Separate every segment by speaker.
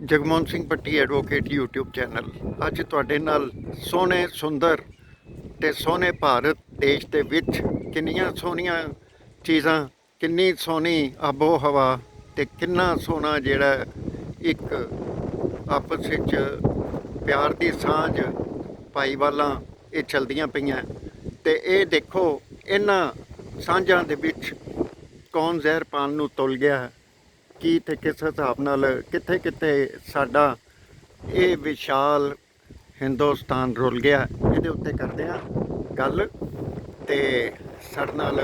Speaker 1: ਜਗਮੋਹਨ ਸਿੰਘ ਪੱਟੀ advocate YouTube channel. ਅੱਜ ਤੁਹਾਡੇ ਨਾਲ ਸੋਹਣੇ ਸੁੰਦਰ ਤੇ ਸੋਹਣੇ ਭਾਰਤ ਦੇਸ਼ ਦੇ ਵਿੱਚ ਕਿੰਨੀਆਂ ਸੋਹਣੀਆਂ ਚੀਜ਼ਾਂ, ਕਿੰਨੀ ਸੋਹਣੀ ਆਬੋ ਹਵਾ ਤੇ ਕਿੰਨਾ ਸੋਹਣਾ ਜਿਹੜਾ ਇੱਕ ਆਪਸ ਵਿੱਚ ਪਿਆਰ ਦੀ ਸਾਂਝ ਭਾਈਵਾਲਾਂ ਇਹ ਚਲਦੀਆਂ ਪਈਆਂ। ਤੇ ਇਹ ਦੇਖੋ ਇਹਨਾਂ ਸਾਂਝਾਂ ਦੇ ਵਿੱਚ ਕੌਣ ਜ਼ਹਿਰ ਪਾਣ ਨੂੰ ਤੁਲ ਗਿਆ, ਕੀ ਤੇ ਕਿਸ ਹਿਸਾਬ ਨਾਲ ਕਿੱਥੇ ਕਿੱਥੇ ਸਾਡਾ ਇਹ ਵਿਸ਼ਾਲ ਹਿੰਦੁਸਤਾਨ ਰੁਲ ਗਿਆ। ਇਹਦੇ ਉੱਤੇ ਕਰਦੇ ਹਾਂ ਗੱਲ। ਤੇ ਸਾਡੇ ਨਾਲ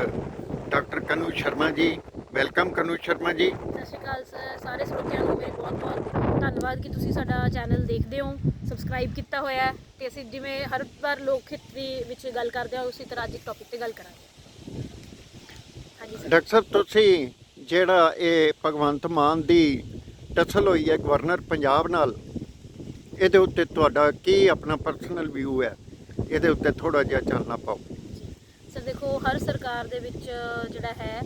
Speaker 1: ਡਾਕਟਰ ਕਨੂ ਸ਼ਰਮਾ ਜੀ। ਵੈਲਕਮ ਕਨੂ ਸ਼ਰਮਾ ਜੀ।
Speaker 2: ਸਤਿ ਸ਼੍ਰੀ ਅਕਾਲ ਸਰ। ਸਾਰੇ ਸਰੋਤਿਆਂ ਨੂੰ ਮੇਰੇ ਬਹੁਤ ਧੰਨਵਾਦ ਕਿ ਤੁਸੀਂ ਸਾਡਾ ਚੈਨਲ ਦੇਖਦੇ ਹੋ, ਸਬਸਕ੍ਰਾਈਬ ਕੀਤਾ ਹੋਇਆ ਹੈ। ਤੇ ਅਸੀਂ ਜਿਵੇਂ ਹਰ ਵਾਰ ਲੋਕ ਹਿੱਤ ਦੇ ਵਿੱਚ ਗੱਲ ਕਰਦੇ ਹਾਂ, ਉਸੇ ਤਰ੍ਹਾਂ ਅੱਜ ਇੱਕ ਟੌਪਿਕ ਤੇ ਗੱਲ ਕਰਾਂਗੇ। ਹਾਂਜੀ ਸਰ।
Speaker 1: ਡਾਕਟਰ ਸਾਹਿਬ, ਤੁਸੀਂ ਜਿਹੜਾ ਇਹ ਭਗਵੰਤ ਮਾਨ ਦੀ ਟਸਲ ਹੋਈ ਹੈ ਗਵਰਨਰ ਪੰਜਾਬ ਨਾਲ, ਇਹਦੇ ਉੱਤੇ ਤੁਹਾਡਾ ਕੀ ਆਪਣਾ ਪਰਸਨਲ ਵਿਊ ਹੈ? ਇਹਦੇ ਉੱਤੇ ਥੋੜਾ ਜਿਹਾ ਚਾਨਣਾ ਪਾਓ।
Speaker 2: ਸਰ ਦੇਖੋ, ਹਰ ਸਰਕਾਰ ਦੇ ਵਿੱਚ ਜਿਹੜਾ ਹੈ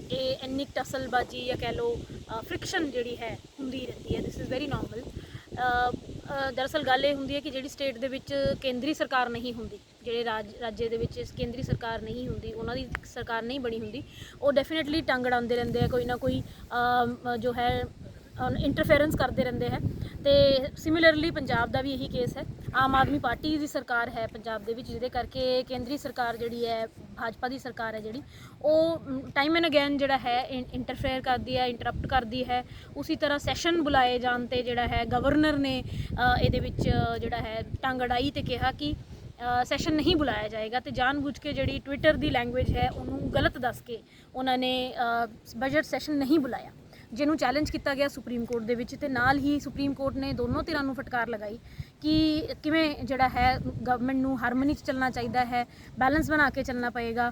Speaker 2: ਇਹ ਇੰਨੀ ਟਸਲਬਾਜੀ ਜਾਂ ਕਹਿ ਲਓ ਫ੍ਰਿਕਸ਼ਨ ਜਿਹੜੀ ਹੈ ਹੁੰਦੀ ਰਹਿੰਦੀ ਹੈ। This is very normal. ਦਰਅਸਲ ਗੱਲ ਇਹ ਹੁੰਦੀ ਹੈ ਕਿ ਜਿਹੜੀ ਸਟੇਟ ਦੇ ਵਿੱਚ ਕੇਂਦਰੀ ਸਰਕਾਰ ਨਹੀਂ ਹੁੰਦੀ, ਜਿਹੜੇ ਰਾਜ ਦੇ ਵਿੱਚ ਕੇਂਦਰੀ ਸਰਕਾਰ ਨਹੀਂ ਹੁੰਦੀ, ਉਹਨਾਂ ਦੀ ਸਰਕਾਰ ਨਹੀਂ ਬਣੀ ਹੁੰਦੀ, ਉਹ ਡੈਫੀਨੇਟਲੀ ਟੰਗ ਅੜਾਉਂਦੇ ਰਹਿੰਦੇ ਆ, ਕੋਈ ਨਾ ਕੋਈ ਜੋ ਹੈ ਇੰਟਰਫੇਰੈਂਸ ਕਰਦੇ ਰਹਿੰਦੇ ਹੈ। ਤੇ ਸਿਮਿਲਰਲੀ ਪੰਜਾਬ ਦਾ ਵੀ ਇਹੀ ਕੇਸ ਹੈ। ਆਮ ਆਦਮੀ ਪਾਰਟੀ ਦੀ ਸਰਕਾਰ ਹੈ ਪੰਜਾਬ ਦੇ ਵਿੱਚ, ਜਿਹਦੇ ਕਰਕੇ ਕੇਂਦਰੀ ਸਰਕਾਰ ਜਿਹੜੀ ਹੈ, ਭਾਜਪਾ ਦੀ ਸਰਕਾਰ ਹੈ ਜਿਹੜੀ, ਉਹ ਟਾਈਮ ਐਂਡ ਅਗੇਨ ਜਿਹੜਾ ਹੈ ਇੰਟਰਫੇਅਰ ਕਰਦੀ ਹੈ, ਇੰਟਰਪਟ ਕਰਦੀ ਹੈ। ਉਸੇ ਤਰ੍ਹਾਂ ਸੈਸ਼ਨ ਬੁਲਾਏ ਜਾਣ 'ਤੇ ਜਿਹੜਾ ਹੈ ਗਵਰਨਰ ਨੇ ਇਹਦੇ ਵਿੱਚ ਜਿਹੜਾ ਹੈ ਟੰਗ ਅੜਾਈ ਤੇ ਕਿਹਾ ਕਿ ਸੈਸ਼ਨ ਨਹੀਂ ਬੁਲਾਇਆ ਜਾਏਗਾ। ਤੇ ਜਾਣਬੁੱਝ ਕੇ ਜਿਹੜੀ ਟਵਿੱਟਰ ਦੀ ਲੈਂਗੁਏਜ ਹੈ ਉਹਨੂੰ ਗਲਤ ਦੱਸ ਕੇ ਉਹਨਾਂ ਨੇ ਬਜਟ ਸੈਸ਼ਨ ਨਹੀਂ ਬੁਲਾਇਆ, ਜਿਹਨੂੰ ਚੈਲੰਜ ਕੀਤਾ ਗਿਆ ਸੁਪਰੀਮ ਕੋਰਟ ਦੇ ਵਿੱਚ। ਤੇ ਨਾਲ ਹੀ ਸੁਪਰੀਮ ਕੋਰਟ ਨੇ ਦੋਨੋਂ ਧਿਰਾਂ ਨੂੰ ਫਟਕਾਰ ਲਗਾਈ ਕਿ ਕਿਵੇਂ ਜਿਹੜਾ ਹੈ ਗਵਰਨਮੈਂਟ ਨੂੰ ਹਾਰਮਨੀ 'ਚ ਚੱਲਣਾ ਚਾਹੀਦਾ ਹੈ, ਬੈਲੈਂਸ ਬਣਾ ਕੇ ਚੱਲਣਾ ਪਏਗਾ।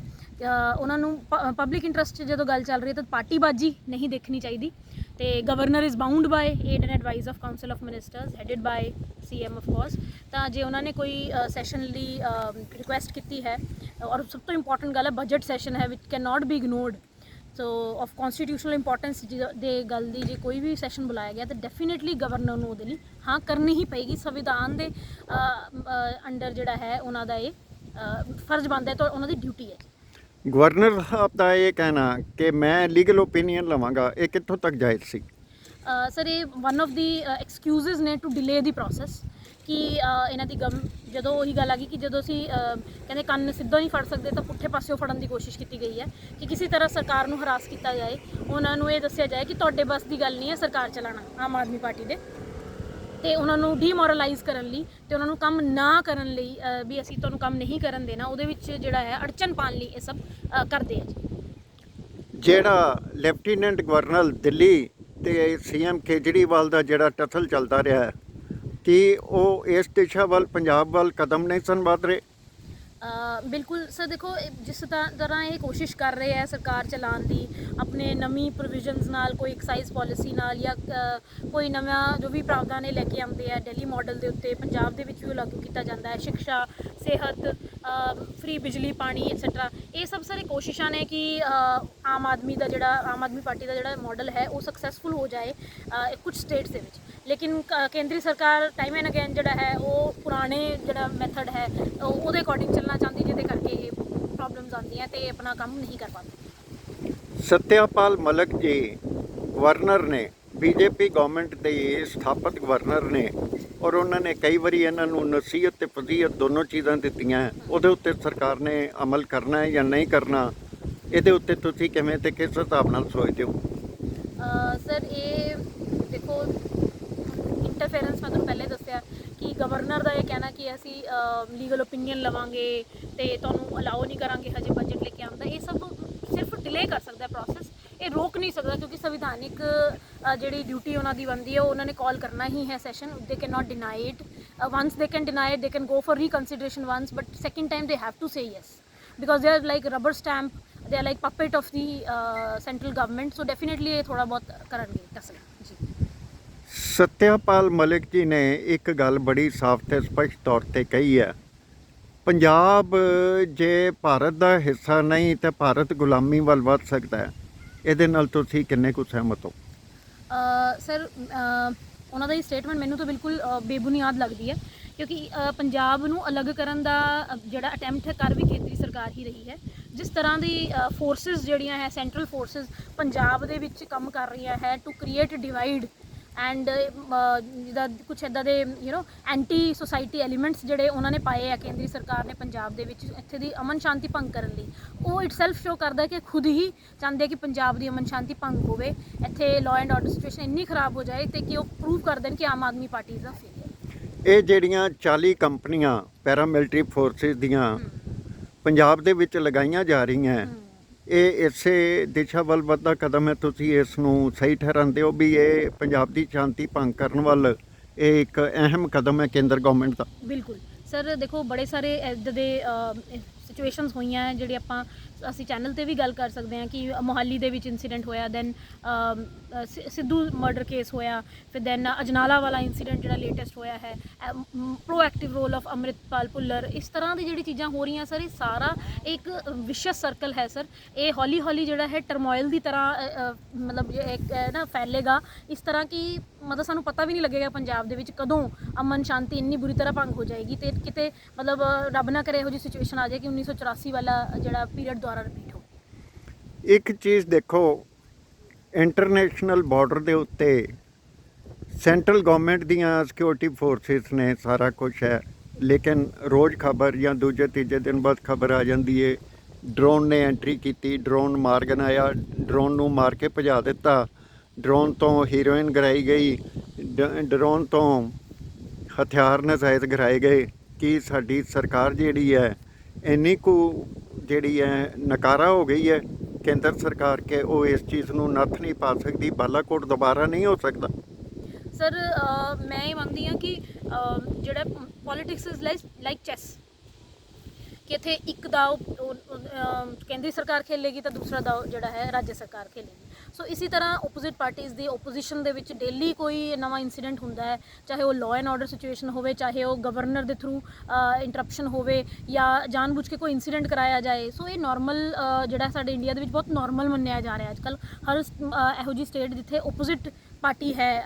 Speaker 2: ਉਹਨਾਂ ਨੂੰ ਪਬਲਿਕ ਇੰਟਰਸਟ 'ਚ ਜਦੋਂ ਗੱਲ ਚੱਲ ਰਹੀ ਹੈ ਤਾਂ ਪਾਰਟੀਬਾਜੀ ਨਹੀਂ ਦੇਖਣੀ ਚਾਹੀਦੀ। ਤੇ governor is bound by aid and advice of council of ministers headed by CM of course. ਤਾਂ ਜੇ ਉਹਨਾਂ ਨੇ ਕੋਈ ਸੈਸ਼ਨ ਲਈ ਰਿਕੁਐਸਟ ਕੀਤੀ ਹੈ, ਔਰ ਸਭ ਤੋਂ ਇੰਪੋਰਟੈਂਟ ਗੱਲ ਹੈ ਬਜਟ ਸੈਸ਼ਨ ਹੈ ਵਿਚ can not be ignored. So of constitutional importance ਦੇ ਗੱਲ ਦੀ ਜੇ ਕੋਈ ਵੀ ਸੈਸ਼ਨ ਬੁਲਾਇਆ ਗਿਆ ਤਾਂ ਡੈਫੀਨੇਟਲੀ ਗਵਰਨਰ ਨੂੰ ਉਹਦੇ ਲਈ ਹਾਂ ਕਰਨੀ ਹੀ ਪਏਗੀ। ਸੰਵਿਧਾਨ ਦੇ ਅੰਡਰ ਜਿਹੜਾ ਹੈ ਉਹਨਾਂ ਦਾ ਇਹ ਫਰਜ਼ ਬਣਦਾ ਹੈ, ਤਾਂ ਉਹਨਾਂ ਦੀ ਡਿਊਟੀ ਹੈ।
Speaker 1: ਗਵਰਨਰ ਸਾਹਿਬ ਦਾ ਇਹ ਕਹਿਣਾ ਕਿ ਮੈਂ ਲੀਗਲ ਓਪੀਨੀਅਨ ਲਵਾਂਗਾ, ਇਹ ਕਿੱਥੋਂ ਤੱਕ ਜਾਇਜ਼ ਸੀ?
Speaker 2: ਸਰ ਇਹ ਵਨ ਆਫ ਦੀ ਐਕਸਕਿਊਜ਼ਸ ਨੇ ਟੂ ਡਿਲੇ ਦੀ ਪ੍ਰੋਸੈਸ। ਕਿ ਇਹਨਾਂ ਦੀ ਜਦੋਂ ਉਹੀ ਗੱਲ ਆ ਗਈ ਕਿ ਜਦੋਂ ਅਸੀਂ ਕਹਿੰਦੇ ਕੰਨ ਸਿੱਧਾ ਨਹੀਂ ਫੜ ਸਕਦੇ ਤਾਂ ਪੁੱਠੇ ਪਾਸਿਓਂ ਫੜਨ ਦੀ ਕੋਸ਼ਿਸ਼ ਕੀਤੀ ਗਈ ਹੈ ਕਿ ਕਿਸੇ ਤਰ੍ਹਾਂ ਸਰਕਾਰ ਨੂੰ ਹਰਾਸ ਕੀਤਾ ਜਾਏ, ਉਹਨਾਂ ਨੂੰ ਇਹ ਦੱਸਿਆ ਜਾਏ ਕਿ ਤੁਹਾਡੇ ਬਸ ਦੀ ਗੱਲ ਨਹੀਂ ਹੈ ਸਰਕਾਰ ਚਲਾਉਣਾ ਆਮ ਆਦਮੀ ਪਾਰਟੀ ਦੇ, ਤੇ ਉਹਨਾਂ ਨੂੰ ਡੀਮੋਰਲਾਈਜ਼ ਕਰਨ ਲਈ ਤੇ ਉਹਨਾਂ ਨੂੰ ਕੰਮ ਨਾ ਕਰਨ ਲਈ ਵੀ ਅਸੀਂ ਤੁਹਾਨੂੰ ਕੰਮ ਨਹੀਂ ਕਰਨ ਦੇਣਾ, ਉਹਦੇ ਵਿੱਚ ਜਿਹੜਾ ਹੈ ਅੜਚਨ ਪਾਉਣ ਲਈ ਇਹ ਸਭ ਕਰਦੇ ਆ ਜੀ।
Speaker 1: ਜਿਹੜਾ ਲੈਫਟੀਨੈਂਟ ਗਵਰਨਰ ਦਿੱਲੀ ਤੇ CM ਕੇਜਰੀਵਾਲ ਦਾ ਜਿਹੜਾ ਟਸਲ ਚੱਲਦਾ ਰਿਹਾ ਹੈ, ਕਿ ਉਹ ਇਸ ਦਿਸ਼ਾ ਵੱਲ ਪੰਜਾਬ ਵੱਲ ਕਦਮ ਨਹੀਂ ਸਨ ਵੱਧ ਰਹੇ?
Speaker 2: ਬਿਲਕੁਲ ਸਰ। ਦੇਖੋ, ਜਿਸ ਤਰ੍ਹਾਂ ਇਹ ਕੋਸ਼ਿਸ਼ ਕਰ ਰਹੇ ਹੈ ਸਰਕਾਰ ਚਲਾਉਣ ਦੀ ਆਪਣੇ ਨਵੀਂ ਪ੍ਰੋਵੀਜ਼ਨਸ ਨਾਲ, ਕੋਈ ਐਕਸਾਈਜ਼ ਪਾਲਿਸੀ ਨਾਲ, ਜਾਂ ਕੋਈ ਨਵਾਂ ਜੋ ਵੀ ਪ੍ਰਾਵਧਾਨ ਇਹ ਲੈ ਕੇ ਆਉਂਦੇ ਆ ਦਿੱਲੀ ਮਾਡਲ ਦੇ ਉੱਤੇ ਪੰਜਾਬ ਦੇ ਵਿੱਚ ਵੀ ਲਾਗੂ ਕੀਤਾ ਜਾਂਦਾ ਹੈ। ਸਿੱਖਿਆ, ਸਿਹਤ, ਫ੍ਰੀ ਬਿਜਲੀ, ਪਾਣੀ ਐਟਸੈਟਰਾ, ਇਹ ਸਭ ਸਾਰੇ ਕੋਸ਼ਿਸ਼ਾਂ ਨੇ ਕਿ ਆਮ ਆਦਮੀ ਪਾਰਟੀ ਦਾ ਜਿਹੜਾ ਮਾਡਲ ਹੈ ਉਹ ਸਕਸੈਸਫੁਲ ਹੋ ਜਾਏ ਕੁਝ ਸਟੇਟਸ ਦੇ ਵਿੱਚ। ਲੇਕਿਨ ਕੇਂਦਰੀ ਸਰਕਾਰ ਟਾਈਮ ਐਂਡ ਅਗੇਨ ਜਿਹੜਾ ਹੈ ਉਹ ਪੁਰਾਣੇ ਜਿਹੜਾ ਮੈਥਡ ਹੈ ਉਹਦੇ ਅਕੋਰਡਿੰਗ ਚੱਲਣਾ ਚਾਹੁੰਦੀ, ਜਿਹਦੇ ਕਰਕੇ ਇਹ ਪ੍ਰੋਬਲਮਸ ਆਉਂਦੀਆਂ ਤੇ ਆਪਣਾ ਕੰਮ ਨਹੀਂ ਕਰ ਪਾਉਂਦੇ।
Speaker 1: ਸਤਿਆਪਾਲ ਮਲਿਕ ਜੀ ਗਵਰਨਰ ਨੇ, BJP ਗਵਰਨਮੈਂਟ ਦੇ ਸਥਾਪਤ ਗਵਰਨਰ ਨੇ, ਔਰ ਉਹਨਾਂ ਨੇ ਕਈ ਵਾਰੀ ਇਹਨਾਂ ਨੂੰ ਨਸੀਹਤ ਤੇ ਫਜ਼ੀਹਤ ਦੋਨੋਂ ਚੀਜ਼ਾਂ ਦਿੱਤੀਆਂ। ਉਹਦੇ ਉੱਤੇ ਸਰਕਾਰ ਨੇ ਅਮਲ ਕਰਨਾ ਹੈ ਜਾਂ ਨਹੀਂ ਕਰਨਾ, ਇਹਦੇ ਉੱਤੇ ਤੁਸੀਂ ਕਿਵੇਂ ਤੇ ਕਿਸ ਹਿਸਾਬ ਨਾਲ ਸੋਚਦੇ ਹੋ?
Speaker 2: ਸਰ ਇਹ ਦੇਖੋ, ਇੰਟਰਫੇਰੈਂਸ ਮੈਂ ਤੁਹਾਨੂੰ ਪਹਿਲੇ ਦੱਸਿਆ ਕਿ ਗਵਰਨਰ ਦਾ ਇਹ ਕਹਿਣਾ ਕਿ ਅਸੀਂ ਲੀਗਲ ਓਪੀਨੀਅਨ ਲਵਾਂਗੇ ਤੇ ਤੁਹਾਨੂੰ ਅਲਾਓ ਨਹੀਂ ਕਰਾਂਗੇ ਹਜੇ ਬਜਟ ਲੈ ਕੇ ਆਉਂਦਾ, ਇਹ ਸਭ ਸਿਰਫ ਡਿਲੇ ਕਰ ਸਕਦਾ ਪ੍ਰੋਸੈਸ, ਇਹ ਰੋਕ ਨਹੀਂ ਸਕਦਾ। ਕਿਉਂਕਿ ਸੰਵਿਧਾਨਿਕ ਜਿਹੜੀ ਡਿਊਟੀ ਉਹਨਾਂ ਦੀ ਬਣਦੀ ਹੈ ਉਹ ਉਹਨਾਂ ਨੇ ਕਾਲ ਕਰਨਾ ਹੀ ਹੈ session. They can not deny it. Once they can deny it, they can go for reconsideration once, but second time they have to say yes because they are like rubber stamp, they are like puppet of the central government. So definitely ਇਹ ਥੋੜ੍ਹਾ ਬਹੁਤ ਕਰਨਗੇ tassel ਜੀ।
Speaker 1: ਸਤਿਆਪਾਲ ਮਲਿਕ ਜੀ ਨੇ ਇੱਕ ਗੱਲ ਬੜੀ ਸਾਫ਼ ਤੇ ਸਪਸ਼ਟ ਤੌਰ ਤੇ ਕਹੀ ਹੈ, ਪੰਜਾਬ ਜੇ ਭਾਰਤ ਦਾ ਹਿੱਸਾ ਨਹੀਂ ਤਾਂ ਭਾਰਤ ਗੁਲਾਮੀ ਵੱਲ ਵੱਧ ਸਕਦਾ ਹੈ। ਇਹਦੇ ਨਾਲ ਤੁਸੀਂ ਕਿੰਨੇ ਕੁ ਸਹਿਮਤ ਹੋ?
Speaker 2: ਸਰ ਉਹਨਾਂ ਦਾ ਇਹ ਸਟੇਟਮੈਂਟ ਮੈਨੂੰ ਤਾਂ ਬਿਲਕੁਲ ਬੇਬੁਨਿਆਦ ਲੱਗਦੀ ਹੈ, ਕਿਉਂਕਿ ਪੰਜਾਬ ਨੂੰ ਅਲੱਗ ਕਰਨ ਦਾ ਜਿਹੜਾ ਅਟੈਂਪਟ ਹੈ ਕਰ ਵੀ ਕੇਂਦਰੀ ਸਰਕਾਰ ਹੀ ਰਹੀ ਹੈ। ਜਿਸ ਤਰ੍ਹਾਂ ਦੀ ਫੋਰਸਿਸ ਜਿਹੜੀਆਂ ਹੈ, ਸੈਂਟਰਲ ਫੋਰਸਿਸ ਪੰਜਾਬ ਦੇ ਵਿੱਚ ਕੰਮ ਕਰ ਰਹੀਆਂ ਹੈ ਟੂ ਕ੍ਰੀਏਟ ਡਿਵਾਈਡ ਐਂਡ ਜਿੱਦਾਂ ਕੁਛ ਇੱਦਾਂ ਦੇ ਐਂਟੀ ਸੁਸਾਇਟੀ ਐਲੀਮੈਂਟਸ ਜਿਹੜੇ ਉਹਨਾਂ ਨੇ ਪਾਏ ਆ ਕੇਂਦਰੀ ਸਰਕਾਰ ਨੇ ਪੰਜਾਬ ਦੇ ਵਿੱਚ ਇੱਥੇ ਦੀ ਅਮਨ ਸ਼ਾਂਤੀ ਭੰਗ ਕਰਨ ਲਈ, ਉਹ ਇਟਸੈਲਫ ਸ਼ੋ ਕਰਦਾ ਕਿ ਖੁਦ ਹੀ ਚਾਹੁੰਦੇ ਕਿ ਪੰਜਾਬ ਦੀ ਅਮਨ ਸ਼ਾਂਤੀ ਭੰਗ ਹੋਵੇ, ਇੱਥੇ ਲਾਅ ਐਂਡ ਆਰਡਰ ਸਿਚੁਏਸ਼ਨ ਇੰਨੀ ਖਰਾਬ ਹੋ ਜਾਏ ਤੇ ਕਿ ਉਹ ਪ੍ਰੂਵ ਕਰ ਦੇਣ ਕਿ Aam Aadmi party is a failure.
Speaker 1: ਇਹ ਜਿਹੜੀਆਂ 40 ਕੰਪਨੀਆਂ ਪੈਰਾਮਿਲਟਰੀ ਫੋਰਸਿਸ ਦੀਆਂ ਪੰਜਾਬ ਦੇ ਵਿੱਚ ਲਗਾਈਆਂ ਜਾ ਰਹੀਆਂ, ਇਹ ਇਸੇ ਦਿਸ਼ਾ ਵੱਲ ਵੱਧਦਾ ਕਦਮ ਹੈ? ਤੁਸੀਂ ਇਸ ਨੂੰ ਸਹੀ ਠਹਿਰਾਉਂਦੇ ਹੋ ਵੀ ਇਹ ਪੰਜਾਬ ਦੀ ਸ਼ਾਂਤੀ ਭੰਗ ਕਰਨ ਵੱਲ ਇਹ ਇੱਕ ਅਹਿਮ ਕਦਮ ਹੈ ਕੇਂਦਰ ਗਵਰਨਮੈਂਟ ਦਾ?
Speaker 2: ਬਿਲਕੁਲ ਸਰ, ਦੇਖੋ ਬੜੇ ਸਾਰੇ ਇੱਦਾਂ ਦੇ ਸਿਚੁਏਸ਼ਨਸ ਹੋਈਆਂ ਜਿਹੜੀ ਅਸੀਂ ਚੈਨਲ ਤੇ ਵੀ ਗੱਲ ਕਰ ਸਕਦੇ ਹਾਂ ਕਿ ਮੋਹਾਲੀ ਦੇ ਵਿੱਚ ਇਨਸੀਡੈਂਟ ਹੋਇਆ, ਦੈਨ ਸਿੱਧੂ ਮਰਡਰ ਕੇਸ ਹੋਇਆ, ਫਿਰ ਦੈਨ ਅਜਨਾਲਾ ਵਾਲਾ ਇਨਸੀਡੈਂਟ ਜਿਹੜਾ ਲੇਟੈਸਟ ਹੋਇਆ ਹੈ, proactive role of Amritpal Bhullar, ਇਸ ਤਰ੍ਹਾਂ ਦੀ ਜਿਹੜੀ ਚੀਜ਼ਾਂ ਹੋ ਰਹੀਆਂ ਸਰ, ਇਹ ਸਾਰਾ ਇੱਕ ਵਿਸ਼ਿਅਸ ਸਰਕਲ ਹੈ ਸਰ। ਇਹ ਹੌਲੀ ਹੌਲੀ ਜਿਹੜਾ ਹੈ ਟਰਮੋਇਲ ਦੀ ਤਰ੍ਹਾਂ ਮਤਲਬ ਇੱਕ ਨਾ ਫੈਲੇਗਾ, ਇਸ ਤਰ੍ਹਾਂ ਕਿ ਮਤਲਬ ਸਾਨੂੰ ਪਤਾ ਵੀ ਨਹੀਂ ਲੱਗੇਗਾ ਪੰਜਾਬ ਦੇ ਵਿੱਚ ਕਦੋਂ ਅਮਨ ਸ਼ਾਂਤੀ ਇੰਨੀ ਬੁਰੀ ਤਰ੍ਹਾਂ ਭੰਗ ਹੋ ਜਾਏਗੀ ਤੇ ਕਿਤੇ ਮਤਲਬ ਰੱਬ ਨਾ ਕਰੇ ਇਹੋ ਜਿਹੀ ਸਿਚੁਏਸ਼ਨ ਆ ਜਾਏ ਕਿ 1984 ਵਾਲਾ ਜਿਹੜਾ ਪੀਰੀਅਡ ਦੁਆਰਾ ਰਿਪੀਟ ਹੋ।
Speaker 1: ਇੱਕ ਚੀਜ਼ ਦੇਖੋ, ਇੰਟਰਨੈਸ਼ਨਲ ਬਾਰਡਰ ਦੇ ਉੱਤੇ ਸੈਂਟਰਲ ਗਵਰਨਮੈਂਟ ਦੀਆਂ ਸਿਕਿਉਰਿਟੀ ਫੋਰਸਿਸ ਨੇ, ਸਾਰਾ ਕੁਝ ਹੈ, ਲੇਕਿਨ ਰੋਜ਼ ਖਬਰ ਜਾਂ ਦੂਜੇ ਤੀਜੇ ਦਿਨ ਬਾਅਦ ਖਬਰ ਆ ਜਾਂਦੀ ਹੈ ਡਰੋਨ ਨੇ ਐਂਟਰੀ ਕੀਤੀ, ਡਰੋਨ ਮਾਰ ਗਨਾਇਆ, ਡਰੋਨ ਨੂੰ ਮਾਰ ਕੇ ਭਜਾ ਦਿੱਤਾ, ਡਰੋਨ ਤੋਂ ਹੀਰੋਇਨ ਗਰਾਈ ਗਈ, ਡਰੋਨ ਤੋਂ ਹਥਿਆਰ ਨਜਾਇਜ਼ ਗਰਾਏ ਗਏ। ਕਿ ਸਾਡੀ ਸਰਕਾਰ ਜਿਹੜੀ ਹੈ ਇੰਨੀ ਕੁ ਜਿਹੜੀ ਹੈ ਨਕਾਰਾ ਹੋ ਗਈ ਹੈ ਕੇਂਦਰ ਸਰਕਾਰ ਕਿ ਉਹ ਇਸ ਚੀਜ਼ ਨੂੰ ਨੱਥ ਨਹੀਂ ਪਾ ਸਕਦੀ? ਬਾਲਾਕੋਟ ਦੁਬਾਰਾ ਨਹੀਂ ਹੋ ਸਕਦਾ?
Speaker 2: ਸਰ ਮੈਂ ਇਹ ਮੰਨਦੀ ਹਾਂ ਕਿ ਜਿਹੜਾ ਪੋਲੀਟਿਕਸ ਇਜ਼ ਲਾਈਕ ਚੈਸ, ਕਿ ਇੱਥੇ ਇੱਕ ਦਾਅ ਕੇਂਦਰੀ ਸਰਕਾਰ ਖੇਲੇਗੀ ਤਾਂ ਦੂਸਰਾ ਦਾਅ ਜਿਹੜਾ ਹੈ ਰਾਜ ਸਰਕਾਰ ਖੇਲੇਗੀ। ਸੋ ਇਸੇ ਤਰ੍ਹਾਂ ਓਪੋਜ਼ਿਟ ਪਾਰਟੀਜ਼ ਦੀ ਓਪੋਜੀਸ਼ਨ ਦੇ ਵਿੱਚ ਡੇਲੀ ਕੋਈ ਨਵਾਂ ਇਨਸੀਡੈਂਟ ਹੁੰਦਾ ਹੈ, ਚਾਹੇ ਉਹ ਲਾਅ ਐਂਡ ਆਰਡਰ ਸਿਚੁਏਸ਼ਨ ਹੋਵੇ, ਚਾਹੇ ਉਹ ਗਵਰਨਰ ਦੇ ਥਰੂ ਇੰਟਰਪਸ਼ਨ ਹੋਵੇ ਜਾਂ ਜਾਣਬੁੱਝ ਕੇ ਕੋਈ ਇਨਸੀਡੈਂਟ ਕਰਾਇਆ ਜਾਏ। ਸੋ ਇਹ ਨਾਰਮਲ ਜਿਹੜਾ ਸਾਡੇ ਇੰਡੀਆ ਦੇ ਵਿੱਚ ਬਹੁਤ ਨਾਰਮਲ ਮੰਨਿਆ ਜਾ ਰਿਹਾ ਅੱਜ ਕੱਲ੍ਹ। ਹਰ ਇਹੋ ਜਿਹੀ ਸਟੇਟ ਜਿੱਥੇ ਓਪੋਜ਼ਿਟ ਪਾਰਟੀ ਹੈ,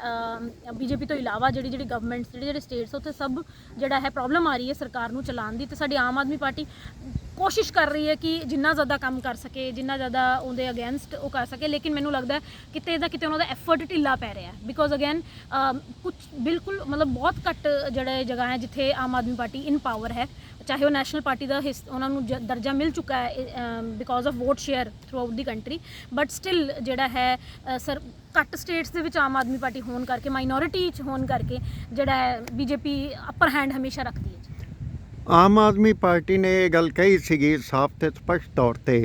Speaker 2: ਬੀਜੇਪੀ ਤੋਂ ਇਲਾਵਾ ਜਿਹੜੀ ਗਵਰਨਮੈਂਟਸ ਜਿਹੜੇ ਸਟੇਟਸ ਉੱਥੇ ਸਭ ਜਿਹੜਾ ਹੈ ਪ੍ਰੋਬਲਮ ਆ ਰਹੀ ਹੈ ਸਰਕਾਰ ਨੂੰ ਚਲਾਉਣ ਦੀ, ਤੇ ਸਾਡੀ ਆਮ ਆਦਮੀ ਪਾਰਟੀ ਕੋਸ਼ਿਸ਼ ਕਰ ਰਹੀ ਹੈ ਕਿ ਜਿੰਨਾ ਜ਼ਿਆਦਾ ਕੰਮ ਕਰ ਸਕੇ, ਜਿੰਨਾ ਜ਼ਿਆਦਾ ਉਹਦੇ ਅਗੇਂਸਟ ਉਹ ਕਰ ਸਕੇ, ਲੇਕਿਨ ਮੈਨੂੰ ਲੱਗਦਾ ਕਿਤੇ ਨਾ ਕਿਤੇ ਉਹਨਾਂ ਦਾ ਐਫਰਟ ਢਿੱਲਾ ਪੈ ਰਿਹਾ, ਬਿਕੋਜ਼ ਅਗੇਨ ਕੁਝ ਬਿਲਕੁਲ ਮਤਲਬ ਬਹੁਤ ਘੱਟ ਜਿਹੜੇ ਜਗ੍ਹਾ ਹੈ ਜਿੱਥੇ ਆਮ ਆਦਮੀ ਪਾਰਟੀ ਇਨ ਪਾਵਰ ਹੈ, ਚਾਹੇ ਉਹ ਨੈਸ਼ਨਲ ਪਾਰਟੀ ਦਾ ਉਹਨਾਂ ਨੂੰ ਦਰਜਾ ਮਿਲ ਚੁੱਕਾ ਹੈ because of vote share through out the country, but still ਜਿਹੜਾ ਹੈ ਸਰ ਘੱਟ ਸਟੇਟਸ ਦੇ ਵਿੱਚ ਆਮ ਆਦਮੀ ਪਾਰਟੀ ਹੋਣ ਕਰਕੇ, ਮਾਈਨੋਰਿਟੀ 'ਚ ਹੋਣ ਕਰਕੇ ਜਿਹੜਾ ਹੈ ਬੀਜੇਪੀ ਅਪਰ ਹੈਂਡ ਹਮੇਸ਼ਾ ਰੱਖਦੀ ਹੈ।
Speaker 1: ਆਮ ਆਦਮੀ ਪਾਰਟੀ ਨੇ ਇਹ ਗੱਲ ਕਹੀ ਸੀਗੀ ਸਾਫ਼ ਤੇ ਸਪਸ਼ਟ ਤੌਰ ਤੇ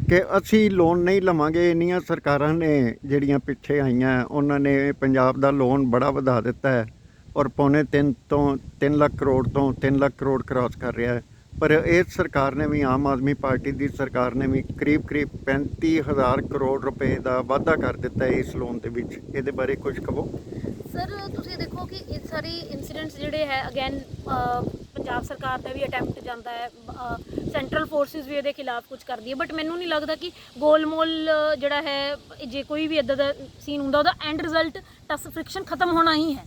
Speaker 1: ਕਿ ਅਸੀਂ ਲੋਨ ਨਹੀਂ ਲਵਾਂਗੇ। ਇੰਨੀਆਂ ਸਰਕਾਰਾਂ ਨੇ ਜਿਹੜੀਆਂ ਪਿੱਛੇ ਆਈਆਂ ਉਹਨਾਂ ਨੇ ਪੰਜਾਬ ਦਾ ਲੋਨ ਬੜਾ ਵਧਾ ਦਿੱਤਾ ਹੈ ਔਰ 3.5 ਲੱਖ ਕਰੋੜ ਤੋਂ 3 ਲੱਖ ਕਰੋੜ ਕ੍ਰਾਸ ਕਰ ਰਿਹਾ ਹੈ। ਪਰ ਇਸ ਸਰਕਾਰ ਨੇ ਵੀ, ਆਮ ਆਦਮੀ ਪਾਰਟੀ ਦੀ ਸਰਕਾਰ ਨੇ ਵੀ ਕਰੀਬ 35,000 ਕਰੋੜ ਰੁਪਏ ਦਾ ਵਾਧਾ ਕਰ ਦਿੱਤਾ ਹੈ ਇਸ ਲੋਨ ਦੇ ਵਿੱਚ। ਇਹਦੇ ਬਾਰੇ ਕੁਝ ਕਹੋ
Speaker 2: ਸਰ। ਤੁਸੀਂ ਦੇਖੋ ਕਿ ਇਹ ਸਾਰੇ ਇਨਸੀਡੈਂਟਸ ਜਿਹੜੇ ਹੈ ਅਗੇਨ ਪੰਜਾਬ ਸਰਕਾਰ ਦਾ ਵੀ ਅਟੈਂਪਟ ਜਾਂਦਾ ਹੈ, ਸੈਂਟਰਲ ਫੋਰਸਿਸ ਵੀ ਇਹਦੇ ਖਿਲਾਫ ਕੁਝ ਕਰਦੀ ਹੈ, ਬਟ ਮੈਨੂੰ ਨਹੀਂ ਲੱਗਦਾ ਕਿ ਗੋਲਮੋਲ ਜਿਹੜਾ ਹੈ ਜੇ ਕੋਈ ਵੀ ਇੱਦਾਂ ਦਾ ਸੀਨ ਹੁੰਦਾ ਉਹਦਾ ਐਂਡ ਰਿਜ਼ਲਟ ਟਸ ਫ੍ਰਿਕਸ਼ਨ ਖਤਮ ਹੋਣਾ ਹੀ ਹੈ।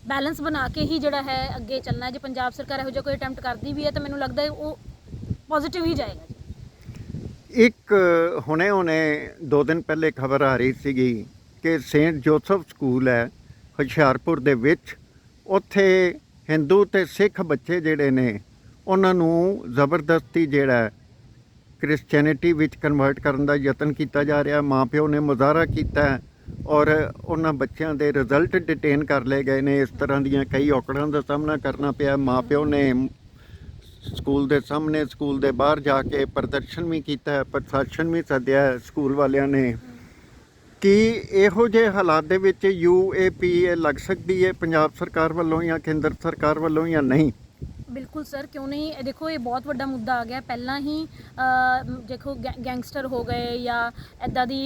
Speaker 2: ਬੈਲੈਂਸ ਬਣਾ ਕੇ ਹੀ ਜਿਹੜਾ ਹੈ ਅੱਗੇ ਚੱਲਣਾ ਹੈ। ਜੇ ਪੰਜਾਬ ਸਰਕਾਰ ਇਹੋ ਜਿਹਾ ਕੋਈ ਅਟੈਂਪਟ ਕਰਦੀ ਵੀ ਹੈ ਤਾਂ ਮੈਨੂੰ ਲੱਗਦਾ ਹੈ ਉਹ ਪੋਜ਼ਿਟਿਵ ਹੀ ਜਾਏਗਾ ਜੀ।
Speaker 1: ਇੱਕ ਹੁਣੇ 2 ਦਿਨ ਪਹਿਲੇ ਖਬਰ ਆ ਰਹੀ ਸੀਗੀ ਕਿ ਸੇਂਟ ਜੋਸਫ ਸਕੂਲ ਹੈ ਹੁਸ਼ਿਆਰਪੁਰ ਦੇ ਵਿੱਚ, ਉੱਥੇ ਹਿੰਦੂ ਅਤੇ ਸਿੱਖ ਬੱਚੇ ਜਿਹੜੇ ਨੇ ਉਹਨਾਂ ਨੂੰ ਜ਼ਬਰਦਸਤੀ ਜਿਹੜਾ ਕ੍ਰਿਸਚੈਨਿਟੀ ਵਿੱਚ ਕਨਵਰਟ ਕਰਨ ਦਾ ਯਤਨ ਕੀਤਾ ਜਾ ਰਿਹਾ। ਮਾਂ ਪਿਓ ਨੇ ਮੁਜ਼ਾਹਰਾ ਕੀਤਾ ਔਰ ਉਹਨਾਂ ਬੱਚਿਆਂ ਦੇ ਰਿਜ਼ਲਟ ਡਿਟੇਨ ਕਰ ਲਏ ਗਏ ਨੇ। ਇਸ ਤਰ੍ਹਾਂ ਦੀਆਂ ਕਈ ਔਕੜਾਂ ਦਾ ਸਾਹਮਣਾ ਕਰਨਾ ਪਿਆ। ਮਾਂ ਪਿਓ ਨੇ ਸਕੂਲ ਦੇ ਸਾਹਮਣੇ, ਸਕੂਲ ਦੇ ਬਾਹਰ ਜਾ ਕੇ ਪ੍ਰਦਰਸ਼ਨ ਵੀ ਕੀਤਾ ਹੈ, ਪ੍ਰਸ਼ਾਸਨ ਵੀ ਸੱਦਿਆ ਸਕੂਲ ਵਾਲਿਆਂ ਨੇ। ਕੀ ਇਹੋ ਜਿਹੇ ਹਾਲਾਤ ਦੇ ਵਿੱਚ UAPA ਲੱਗ ਸਕਦੀ ਹੈ ਪੰਜਾਬ ਸਰਕਾਰ ਵੱਲੋਂ ਜਾਂ ਕੇਂਦਰ ਸਰਕਾਰ ਵੱਲੋਂ ਜਾਂ ਨਹੀਂ?
Speaker 2: ਬਿਲਕੁਲ ਸਰ, ਕਿਉਂ ਨਹੀਂ। ਇਹ ਦੇਖੋ, ਇਹ ਬਹੁਤ ਵੱਡਾ ਮੁੱਦਾ ਆ ਗਿਆ। ਪਹਿਲਾਂ ਹੀ ਦੇਖੋ ਗੈਂਗਸਟਰ ਹੋ ਗਏ ਜਾਂ ਇੱਦਾਂ ਦੀ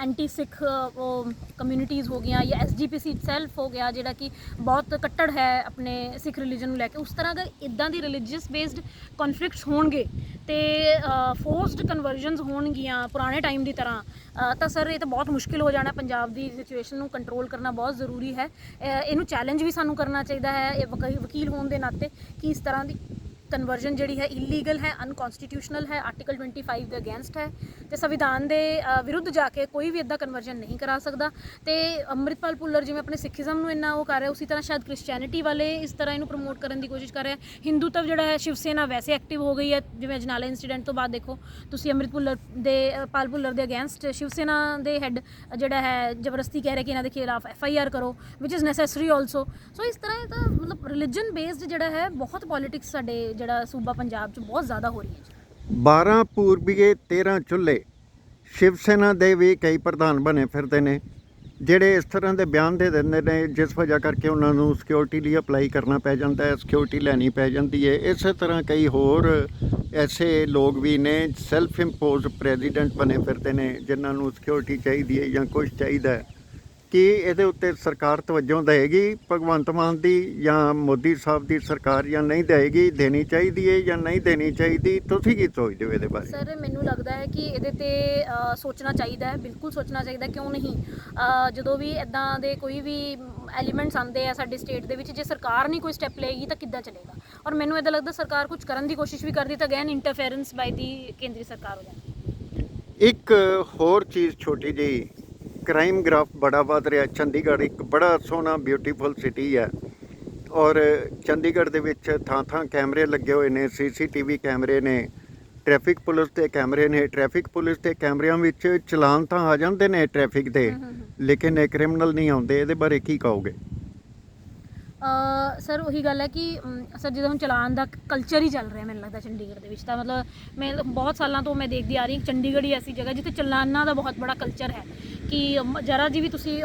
Speaker 2: ਐਂਟੀ ਸਿੱਖ ਉਹ ਕਮਿਊਨਿਟੀਜ਼ ਹੋ ਗਈਆਂ, ਜਾਂ SGPC ਸੈਲਫ ਹੋ ਗਿਆ ਜਿਹੜਾ ਕਿ ਬਹੁਤ ਕੱਟੜ ਹੈ ਆਪਣੇ ਸਿੱਖ ਰਿਲੀਜਨ ਨੂੰ ਲੈ ਕੇ। ਉਸ ਤਰ੍ਹਾਂ ਅਗਰ ਇੱਦਾਂ ਦੀ ਰਿਲੀਜੀਅਸ ਬੇਸਡ ਕਨਫਲਿਕਟਸ ਹੋਣਗੇ ਤੇ ਫੋਰਸਡ ਕਨਵਰਜਨਸ ਹੋਣਗੀਆਂ ਪੁਰਾਣੇ ਟਾਈਮ ਦੀ ਤਰ੍ਹਾਂ, ਤਾਂ ਸਰ ਇਹ ਤਾਂ ਬਹੁਤ ਮੁਸ਼ਕਿਲ ਹੋ ਜਾਣਾ। ਪੰਜਾਬ ਦੀ ਸਿਚੁਏਸ਼ਨ ਨੂੰ ਕੰਟਰੋਲ ਕਰਨਾ ਬਹੁਤ ਜ਼ਰੂਰੀ ਹੈ। ਇਹਨੂੰ ਚੈਲੰਜ ਵੀ ਸਾਨੂੰ ਕਰਨਾ ਚਾਹੀਦਾ ਹੈ ਇਹ ਵਕੀਲ ਹੋਣ ਦੇ ਨਾਤੇ, ਕਿ ਇਸ ਤਰ੍ਹਾਂ ਦੀ ਕਨਵਰਜਨ ਜਿਹੜੀ ਹੈ ਇਲੀਗਲ ਹੈ, ਅਨਕਨਸਟੀਟਿਊਸ਼ਨਲ ਹੈ, ਆਰਟੀਕਲ 25 ਦੇ ਅਗੇਂਸਟ ਹੈ ਤੇ ਸੰਵਿਧਾਨ ਦੇ ਵਿਰੁੱਧ ਜਾ ਕੇ ਕੋਈ ਵੀ ਇੱਦਾਂ ਕਨਵਰਜਨ ਨਹੀਂ ਕਰਾ ਸਕਦਾ। ਤੇ ਅੰਮ੍ਰਿਤਪਾਲ ਭੁੱਲਰ ਜਿਵੇਂ ਆਪਣੇ ਸਿੱਖੀਜ਼ਮ ਨੂੰ ਇੰਨਾ ਉਹ ਕਰ ਰਿਹਾ, ਉਸੇ ਤਰ੍ਹਾਂ ਸ਼ਾਇਦ ਕ੍ਰਿਸਚੈਨਿਟੀ ਵਾਲੇ ਇਸ ਤਰ੍ਹਾਂ ਇਹਨੂੰ ਪ੍ਰਮੋਟ ਕਰਨ ਦੀ ਕੋਸ਼ਿਸ਼ ਕਰ ਰਹੇ। ਹਿੰਦੂਤਵ ਜਿਹੜਾ ਹੈ, ਸ਼ਿਵ ਸੈਨਾ ਵੈਸੇ ਐਕਟਿਵ ਹੋ ਗਈ ਹੈ। ਜਿਵੇਂ ਅਜਨਾਲਾ ਇੰਸੀਡੈਂਟ ਤੋਂ ਬਾਅਦ ਦੇਖੋ ਤੁਸੀਂ ਅੰਮ੍ਰਿਤਪਾਲ ਭੁੱਲਰ ਦੇ ਅਗੇਂਸਟ ਸ਼ਿਵ ਸੈਨਾ ਦੇ ਹੈੱਡ ਜਿਹੜਾ ਹੈ ਜ਼ਬਰਦਸਤੀ ਕਹਿ ਰਹੇ ਕਿ ਇਹਨਾਂ ਦੇ ਖਿਲਾਫ FIR ਕਰੋ, ਵਿਚ ਇਜ਼ ਨੈਸੈਸਰੀ ਆਲਸੋ। ਸੋ ਇਸ ਤਰ੍ਹਾਂ ਇਹ ਤਾਂ ਮਤਲਬ ਰਿਲੀਜਨ ਬੇਸਡ ਜਿਹੜਾ ਹੈ ਬਹੁਤ ਪੋਲੀਟਿਕਸ ਸਾਡੇ ਜਿਹੜਾ ਸੂਬਾ ਪੰਜਾਬ 'ਚ ਬਹੁਤ ਜ਼ਿਆਦਾ ਹੋ ਰਹੀ ਹੈ।
Speaker 1: 12 ਪੂਰਬੀਏ 13 ਚੁੱਲ੍ਹੇ, ਸ਼ਿਵ ਸੈਨਾ ਦੇ ਵੀ ਕਈ ਪ੍ਰਧਾਨ ਬਣੇ ਫਿਰਦੇ ਨੇ ਜਿਹੜੇ ਇਸ ਤਰ੍ਹਾਂ ਦੇ ਬਿਆਨ ਦੇ ਦਿੰਦੇ ਨੇ, ਜਿਸ ਵਜ੍ਹਾ ਕਰਕੇ ਉਹਨਾਂ ਨੂੰ ਸਿਕਿਉਰਿਟੀ ਲਈ ਅਪਲਾਈ ਕਰਨਾ ਪੈ ਜਾਂਦਾ ਹੈ, ਸਿਕਿਉਰਿਟੀ ਲੈਣੀ ਪੈ ਜਾਂਦੀ ਹੈ। ਇਸੇ ਤਰ੍ਹਾਂ ਕਈ ਹੋਰ ਐਸੇ ਲੋਕ ਵੀ ਨੇ ਸੈਲਫ ਇੰਪੋਜ਼ ਪ੍ਰੈਜ਼ੀਡੈਂਟ ਬਣੇ ਫਿਰਦੇ ਨੇ ਜਿਨ੍ਹਾਂ ਨੂੰ ਸਿਕਿਉਰਿਟੀ ਚਾਹੀਦੀ ਹੈ ਜਾਂ ਕੁਛ ਚਾਹੀਦਾ ਹੈ। ਕੀ ਇਹਦੇ ਉੱਤੇ ਸਰਕਾਰ ਤਵੱਜੋ ਦੇਵੇਗੀ ਭਗਵੰਤ ਮਾਨ ਦੀ ਜਾਂ ਮੋਦੀ ਸਾਹਿਬ ਦੀ ਸਰਕਾਰ, ਜਾਂ ਨਹੀਂ ਦੇਵੇਗੀ? ਦੇਣੀ ਚਾਹੀਦੀ ਹੈ ਜਾਂ ਨਹੀਂ ਦੇਣੀ ਚਾਹੀਦੀ? ਤੁਸੀਂ ਕੀ ਸੋਚਦੇ ਹੋ ਇਹਦੇ ਬਾਰੇ?
Speaker 2: ਸਰ ਮੈਨੂੰ ਲੱਗਦਾ ਹੈ ਕਿ ਇਹਦੇ ਤੇ ਸੋਚਣਾ ਚਾਹੀਦਾ ਹੈ, ਬਿਲਕੁਲ ਸੋਚਣਾ ਚਾਹੀਦਾ। ਕਿਉਂ ਨਹੀਂ? ਜਦੋਂ ਵੀ ਇੱਦਾਂ ਦੇ ਕੋਈ ਵੀ ਐਲੀਮੈਂਟਸ ਆਉਂਦੇ ਆ ਸਾਡੇ ਸਟੇਟ ਦੇ ਵਿੱਚ, ਜੇ ਸਰਕਾਰ ਨਹੀਂ ਕੋਈ ਸਟੈਪ ਲਏਗੀ ਤਾਂ ਕਿੱਦਾਂ ਚੱਲੇਗਾ? ਔਰ ਮੈਨੂੰ ਇੱਦਾਂ ਲੱਗਦਾ ਸਰਕਾਰ ਕੁਝ ਕਰਨ ਦੀ ਕੋਸ਼ਿਸ਼ ਵੀ ਕਰਦੀ ਤਾਂ ਅਗੇਨ ਇੰਟਰਫੇਰੈਂਸ ਬਾਈ ਦੀ ਕੇਂਦਰੀ ਸਰਕਾਰ ਹੋ ਜਾਂਦੀ।
Speaker 1: ਇੱਕ ਹੋਰ ਚੀਜ਼ ਛੋਟੀ ਜਿਹੀ, ਕ੍ਰਾਈਮ ਗ੍ਰਾਫ ਬੜਾ ਵੱਧ ਰਿਹਾ। ਚੰਡੀਗੜ੍ਹ ਇੱਕ ਬੜਾ ਸੋਹਣਾ ਬਿਊਟੀਫੁਲ ਸਿਟੀ ਹੈ ਔਰ ਚੰਡੀਗੜ੍ਹ ਦੇ ਵਿੱਚ ਥਾਂ ਥਾਂ ਕੈਮਰੇ ਲੱਗੇ ਹੋਏ ਨੇ, CCTV ਕੈਮਰੇ ਨੇ, ਟ੍ਰੈਫਿਕ ਪੁਲਿਸ ਦੇ ਕੈਮਰੇ ਨੇ। ਟ੍ਰੈਫਿਕ ਪੁਲਿਸ ਦੇ ਕੈਮਰਿਆਂ ਵਿੱਚ ਚਲਾਨ ਤਾਂ ਆ ਜਾਂਦੇ ਨੇ ਟ੍ਰੈਫਿਕ ਦੇ, ਲੇਕਿਨ ਇਹ ਕ੍ਰਿਮੀਨਲ ਨਹੀਂ ਆਉਂਦੇ। ਇਹਦੇ ਬਾਰੇ ਕੀ ਕਹੋਗੇ?
Speaker 2: ਸਰ ਉਹੀ ਗੱਲ ਹੈ ਕਿ ਸਰ ਜਦੋਂ ਹੁਣ ਚਲਾਨ ਦਾ ਕਲਚਰ ਹੀ ਚੱਲ ਰਿਹਾ ਮੈਨੂੰ ਲੱਗਦਾ ਚੰਡੀਗੜ੍ਹ ਦੇ ਵਿੱਚ, ਤਾਂ ਮਤਲਬ ਮੈਂ ਬਹੁਤ ਸਾਲਾਂ ਤੋਂ ਮੈਂ ਦੇਖਦੀ ਆ ਰਹੀ ਚੰਡੀਗੜ੍ਹ ਹੀ ਐਸੀ ਜਗ੍ਹਾ ਜਿੱਥੇ ਚਲਾਨਾਂ ਦਾ ਬਹੁਤ ਬੜਾ ਕਲਚਰ ਹੈ ਕਿ ਜਰਾ ਜੀ ਵੀ ਤੁਸੀਂ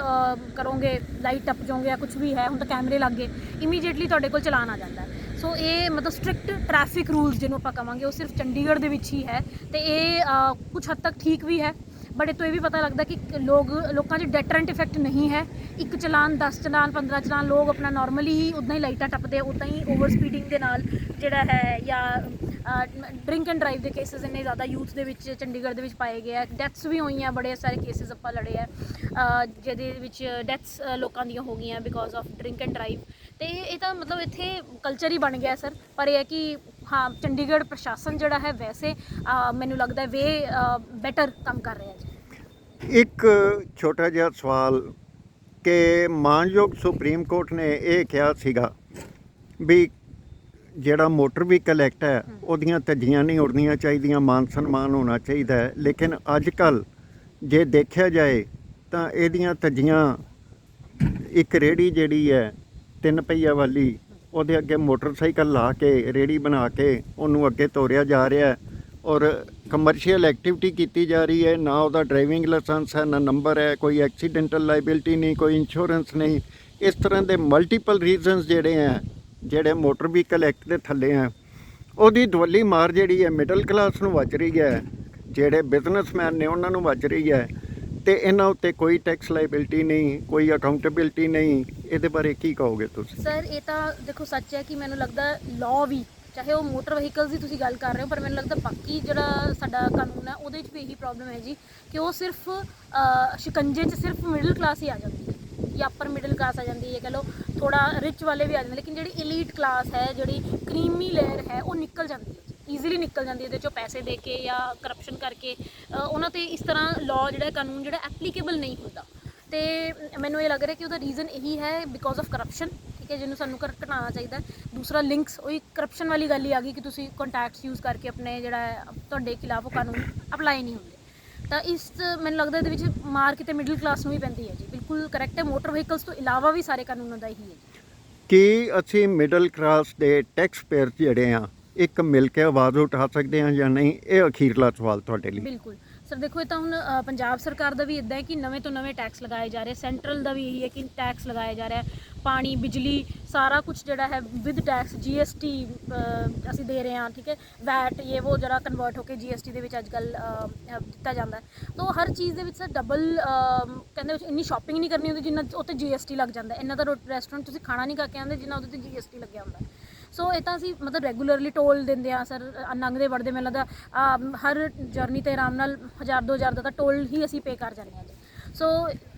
Speaker 2: ਕਰੋਗੇ, ਲਾਈਟ ਟੱਪ ਜਾਓਗੇ ਜਾਂ ਕੁਝ ਵੀ ਹੈ, ਹੁਣ ਤਾਂ ਕੈਮਰੇ ਲੱਗ ਗਏ, ਇਮੀਡੀਏਟਲੀ ਤੁਹਾਡੇ ਕੋਲ ਚਲਾਨ ਆ ਜਾਂਦਾ ਹੈ। ਸੋ ਇਹ ਮਤਲਬ ਸਟ੍ਰਿਕਟ ਟ੍ਰੈਫਿਕ ਰੂਲਸ ਜਿਹਨੂੰ ਆਪਾਂ ਕਹਾਂਗੇ ਉਹ ਸਿਰਫ ਚੰਡੀਗੜ੍ਹ ਦੇ ਵਿੱਚ ਹੀ ਹੈ ਤੇ ਇਹ ਕੁਝ ਹੱਦ ਤੱਕ ਠੀਕ ਵੀ ਹੈ। ਬਟ ਇਹ ਤੋਂ ਇਹ ਵੀ ਪਤਾ ਲੱਗਦਾ ਕਿ ਲੋਕਾਂ 'ਚ ਡੈਟਰੈਂਟ ਇਫੈਕਟ ਨਹੀਂ ਹੈ। ਇੱਕ ਚਲਾਨ, 10 ਚਲਾਨ, 15 ਚਲਾਨ, ਲੋਕ ਆਪਣਾ ਨਾਰਮਲੀ ਹੀ ਉੱਦਾਂ ਹੀ ਲਾਈਟਾਂ ਟੱਪਦੇ, ਉੱਦਾਂ ਹੀ ਓਵਰ ਸਪੀਡਿੰਗ ਦੇ ਨਾਲ ਜਿਹੜਾ ਹੈ, ਜਾਂ ਡਰਿੰਕ ਐਂਡ ਡਰਾਈਵ ਦੇ ਕੇਸਿਸ ਇੰਨੇ ਜ਼ਿਆਦਾ ਯੂਥ ਦੇ ਵਿੱਚ ਚੰਡੀਗੜ੍ਹ ਦੇ ਵਿੱਚ ਪਾਏ ਗਏ ਆ। ਡੈਥਸ ਵੀ ਹੋਈਆਂ, ਬੜੇ ਸਾਰੇ ਕੇਸਿਸ ਆਪਾਂ ਲੜੇ ਆ ਜਿਹਦੇ ਵਿੱਚ ਡੈਥਸ ਲੋਕਾਂ ਦੀਆਂ ਹੋ ਗਈਆਂ because of drink and drive. ਤੇ ਇਹ ਤਾਂ ਮਤਲਬ ਇੱਥੇ ਕਲਚਰ ਹੀ ਬਣ ਗਿਆ ਸਰ। ਪਰ ਇਹ ਹੈ ਕਿ ਹਾਂ, ਚੰਡੀਗੜ੍ਹ ਪ੍ਰਸ਼ਾਸਨ ਜਿਹੜਾ ਹੈ ਵੈਸੇ ਮੈਨੂੰ ਲੱਗਦਾ ਵੇ ਬੈਟਰ ਕੰਮ ਕਰ ਰਿਹਾ ਜੀ।
Speaker 1: ਇੱਕ ਛੋਟਾ ਜਿਹਾ ਸਵਾਲ ਕਿ ਮਾਨਯੋਗ ਸੁਪਰੀਮ ਕੋਰਟ ਨੇ ਇਹ ਕਿਹਾ ਸੀਗਾ ਵੀ ਜਿਹੜਾ ਮੋਟਰ ਵਹੀਕਲ ਐਕਟ ਹੈ ਉਹਦੀਆਂ ਧੱਜੀਆਂ ਨਹੀਂ ਉੜਨੀਆਂ ਚਾਹੀਦੀਆਂ, ਮਾਨ ਸਨਮਾਨ ਹੋਣਾ ਚਾਹੀਦਾ ਹੈ। ਲੇਕਿਨ ਅੱਜ ਕੱਲ੍ਹ ਜੇ ਦੇਖਿਆ ਜਾਏ ਤਾਂ ਇਹਦੀਆਂ ਧੱਜੀਆਂ, ਇੱਕ ਰੇਹੜੀ ਜਿਹੜੀ ਹੈ 3 ਪਹੀਆ ਵਾਲੀ, ਉਹਦੇ ਅੱਗੇ ਮੋਟਰਸਾਈਕਲ ਲਾ ਕੇ ਰੇਹੜੀ ਬਣਾ ਕੇ ਉਹਨੂੰ ਅੱਗੇ ਤੋਰਿਆ ਜਾ ਰਿਹਾ ਔਰ ਕਮਰਸ਼ੀਅਲ ਐਕਟੀਵਿਟੀ ਕੀਤੀ ਜਾ ਰਹੀ ਹੈ। ਨਾ ਉਹਦਾ ਡਰਾਈਵਿੰਗ ਲਾਇਸੈਂਸ ਹੈ, ਨਾ ਨੰਬਰ ਹੈ, ਕੋਈ ਐਕਸੀਡੈਂਟਲ ਲਾਇਬਿਲਿਟੀ ਨਹੀਂ, ਕੋਈ ਇੰਸ਼ੋਰੈਂਸ ਨਹੀਂ। ਇਸ ਤਰ੍ਹਾਂ ਦੇ ਮਲਟੀਪਲ ਰੀਜ਼ਨਸ ਜਿਹੜੇ ਮੋਟਰ ਵਹੀਕਲ ਐਕਟ ਦੇ ਥੱਲੇ ਆ, ਉਹਦੀ ਦਵੱਲੀ ਮਾਰ ਜਿਹੜੀ ਹੈ ਮਿਡਲ ਕਲਾਸ ਨੂੰ ਵੱਜ ਰਹੀ ਹੈ, ਜਿਹੜੇ ਬਿਜ਼ਨਸਮੈਨ ਨੇ ਉਹਨਾਂ ਨੂੰ ਵੱਜ ਰਹੀ ਹੈ ਤੇ ਇਹਨਾਂ ਉੱਤੇ ਕੋਈ ਟੈਕਸ ਲਾਇਬਿਲਿਟੀ ਨਹੀਂ, ਕੋਈ ਅਕਾਊਂਟੇਬਿਲਿਟੀ ਨਹੀਂ। ਇਹਦੇ ਬਾਰੇ ਕੀ ਕਹੋਗੇ ਤੁਸੀਂ?
Speaker 2: ਸਰ ਇਹ ਤਾਂ ਦੇਖੋ ਸੱਚ ਹੈ ਕਿ ਮੈਨੂੰ ਲੱਗਦਾ ਲਾਅ ਵੀ, ਚਾਹੇ ਉਹ ਮੋਟਰ ਵਹੀਕਲਸ ਦੀ ਤੁਸੀਂ ਗੱਲ ਕਰ ਰਹੇ ਹੋ, ਪਰ ਮੈਨੂੰ ਲੱਗਦਾ ਬਾਕੀ ਜਿਹੜਾ ਸਾਡਾ ਕਾਨੂੰਨ ਹੈ ਉਹਦੇ 'ਚ ਵੀ ਇਹੀ ਪ੍ਰੋਬਲਮ ਹੈ ਜੀ ਕਿ ਉਹ ਸਿਰਫ ਸ਼ਿਕੰਜੇ 'ਚ ਸਿਰਫ ਮਿਡਲ ਕਲਾਸ ਹੀ ਆ ਜਾਂਦੀ ਹੈ ਜਾਂ ਅਪਰ ਮਿਡਲ ਕਲਾਸ ਆ ਜਾਂਦੀ ਹੈ, ਕਹ ਲਓ ਥੋੜਾ ਰਿਚ ਵਾਲੇ ਵੀ ਆ ਜਾਂਦੇ, ਲੇਕਿਨ ਜਿਹੜੀ ਇਲੀਟ ਕਲਾਸ ਹੈ, ਜਿਹੜੀ ਕਰੀਮੀ ਲੇਅਰ ਹੈ, ਉਹ ਨਿਕਲ ਜਾਂਦੀ ਹੈ, ਈਜ਼ੀਲੀ ਨਿਕਲ ਜਾਂਦੀ ਹੈ ਇਹਦੇ 'ਚੋਂ ਪੈਸੇ ਦੇ ਕੇ ਜਾਂ ਕਰਪਸ਼ਨ ਕਰਕੇ। ਉਹਨਾਂ 'ਤੇ ਇਸ ਤਰ੍ਹਾਂ ਲਾਅ ਜਿਹੜਾ ਕਾਨੂੰਨ ਜਿਹੜਾ ਐਪਲੀਕੇਬਲ ਨਹੀਂ ਹੁੰਦਾ। ਤੇ ਮੈਨੂੰ ਇਹ ਲੱਗ ਰਿਹਾ ਕਿ ਉਹਦਾ ਰੀਜ਼ਨ ਇਹੀ ਹੈ ਬਿਕੋਜ਼ ਆਫ ਕਰਪਸ਼ਨ, ਠੀਕ ਹੈ, ਜਿਹਨੂੰ ਸਾਨੂੰ ਘਟਾਉਣਾ ਚਾਹੀਦਾ। ਦੂਸਰਾ ਲਿੰਕਸ, ਉਹੀ ਕਰਪਸ਼ਨ ਵਾਲੀ ਗੱਲ ਹੀ ਆ ਗਈ ਕਿ ਤੁਸੀਂ ਕੰਟੈਕਟਸ ਯੂਜ਼ ਕਰਕੇ ਆਪਣੇ ਜਿਹੜਾ ਤੁਹਾਡੇ ਖਿਲਾਫ ਉਹ ਕਾਨੂੰਨ ਅਪਲਾਈ ਨਹੀਂ ਹੁੰਦੇ। ਤਾਂ ਮੈਨੂੰ ਲੱਗਦਾ ਇਹਦੇ ਵਿੱਚ ਮਾਰ ਕਿਤੇ ਮਿਡਲ ਕਲਾਸ ਨੂੰ ਵੀ ਪੈਂਦੀ ਹੈ ਜੀ। ਬਿਲਕੁਲ ਕਰੈਕਟ ਹੈ, ਮੋਟਰ ਵਹੀਕਲਸ ਤੋਂ ਇਲਾਵਾ ਵੀ ਸਾਰੇ ਕਾਨੂੰਨਾਂ ਦਾ ਇਹੀ ਹੈ।
Speaker 1: ਕੀ ਅਸੀਂ ਮਿਡਲ ਕਲਾਸ ਦੇ ਟੈਕਸ ਪੇਅਰ ਜਿਹੜੇ ਆ ਇੱਕ ਮਿਲ ਕੇ ਆਵਾਜ਼ ਉਠਾ ਸਕਦੇ ਹਾਂ ਜਾਂ ਨਹੀਂ? ਇਹ ਅਖੀਰਲਾ ਸਵਾਲ ਤੁਹਾਡੇ ਲਈ।
Speaker 2: ਬਿਲਕੁਲ ਸਰ, ਦੇਖੋ ਇਹ ਤਾਂ ਹੁਣ ਪੰਜਾਬ ਸਰਕਾਰ ਦਾ ਵੀ ਇੱਦਾਂ ਹੈ ਕਿ ਨਵੇਂ ਤੋਂ ਨਵੇਂ ਟੈਕਸ ਲਗਾਏ ਜਾ ਰਹੇ, ਸੈਂਟਰਲ ਦਾ ਵੀ ਇਹੀ ਹੈ ਕਿ ਟੈਕਸ ਲਗਾਇਆ ਜਾ ਰਿਹਾ। ਪਾਣੀ ਬਿਜਲੀ ਸਾਰਾ ਕੁਝ ਜਿਹੜਾ ਹੈ ਵਿਦ ਟੈਕਸ GST ਅਸੀਂ ਦੇ ਰਹੇ ਹਾਂ, ਠੀਕ ਹੈ। ਵੈਟ ਇਹ ਉਹ ਜਿਹੜਾ ਕਨਵਰਟ ਹੋ ਕੇ GST ਦੇ ਵਿੱਚ ਅੱਜ ਕੱਲ੍ਹ ਦਿੱਤਾ ਜਾਂਦਾ ਹੈ। ਤਾਂ ਹਰ ਚੀਜ਼ ਦੇ ਵਿੱਚ ਸਰ ਡਬਲ ਕਹਿੰਦੇ ਇੰਨੀ ਸ਼ਾਪਿੰਗ ਨਹੀਂ ਕਰਨੀ ਹੁੰਦੀ ਜਿੰਨਾ ਉੱਤੇ GST ਲੱਗ ਜਾਂਦਾ। ਇਹਨਾਂ ਦਾ ਰੈਸਟੋਰੈਂਟ ਤੁਸੀਂ ਖਾਣਾ ਨਹੀਂ ਖਾ ਕੇ ਆਉਂਦੇ ਜਿੰਨਾ ਉਹਦੇ 'ਤੇ GST ਲੱਗਿਆ ਹੁੰਦਾ। ਸੋ ਇਹ ਤਾਂ ਅਸੀਂ ਮਤਲਬ ਰੈਗੂਲਰਲੀ ਟੋਲ ਦਿੰਦੇ ਹਾਂ ਸਰ, ਲੰਘਦੇ ਵੜਦੇ ਮੈਨੂੰ ਲੱਗਦਾ ਹਰ ਜਰਨੀ 'ਤੇ ਆਰਾਮ ਨਾਲ 1000-2000 ਦਾ ਤਾਂ ਟੋਲ ਹੀ ਅਸੀਂ ਪੇ ਕਰ ਜਾਂਦੇ ਹਾਂ ਜੀ। ਸੋ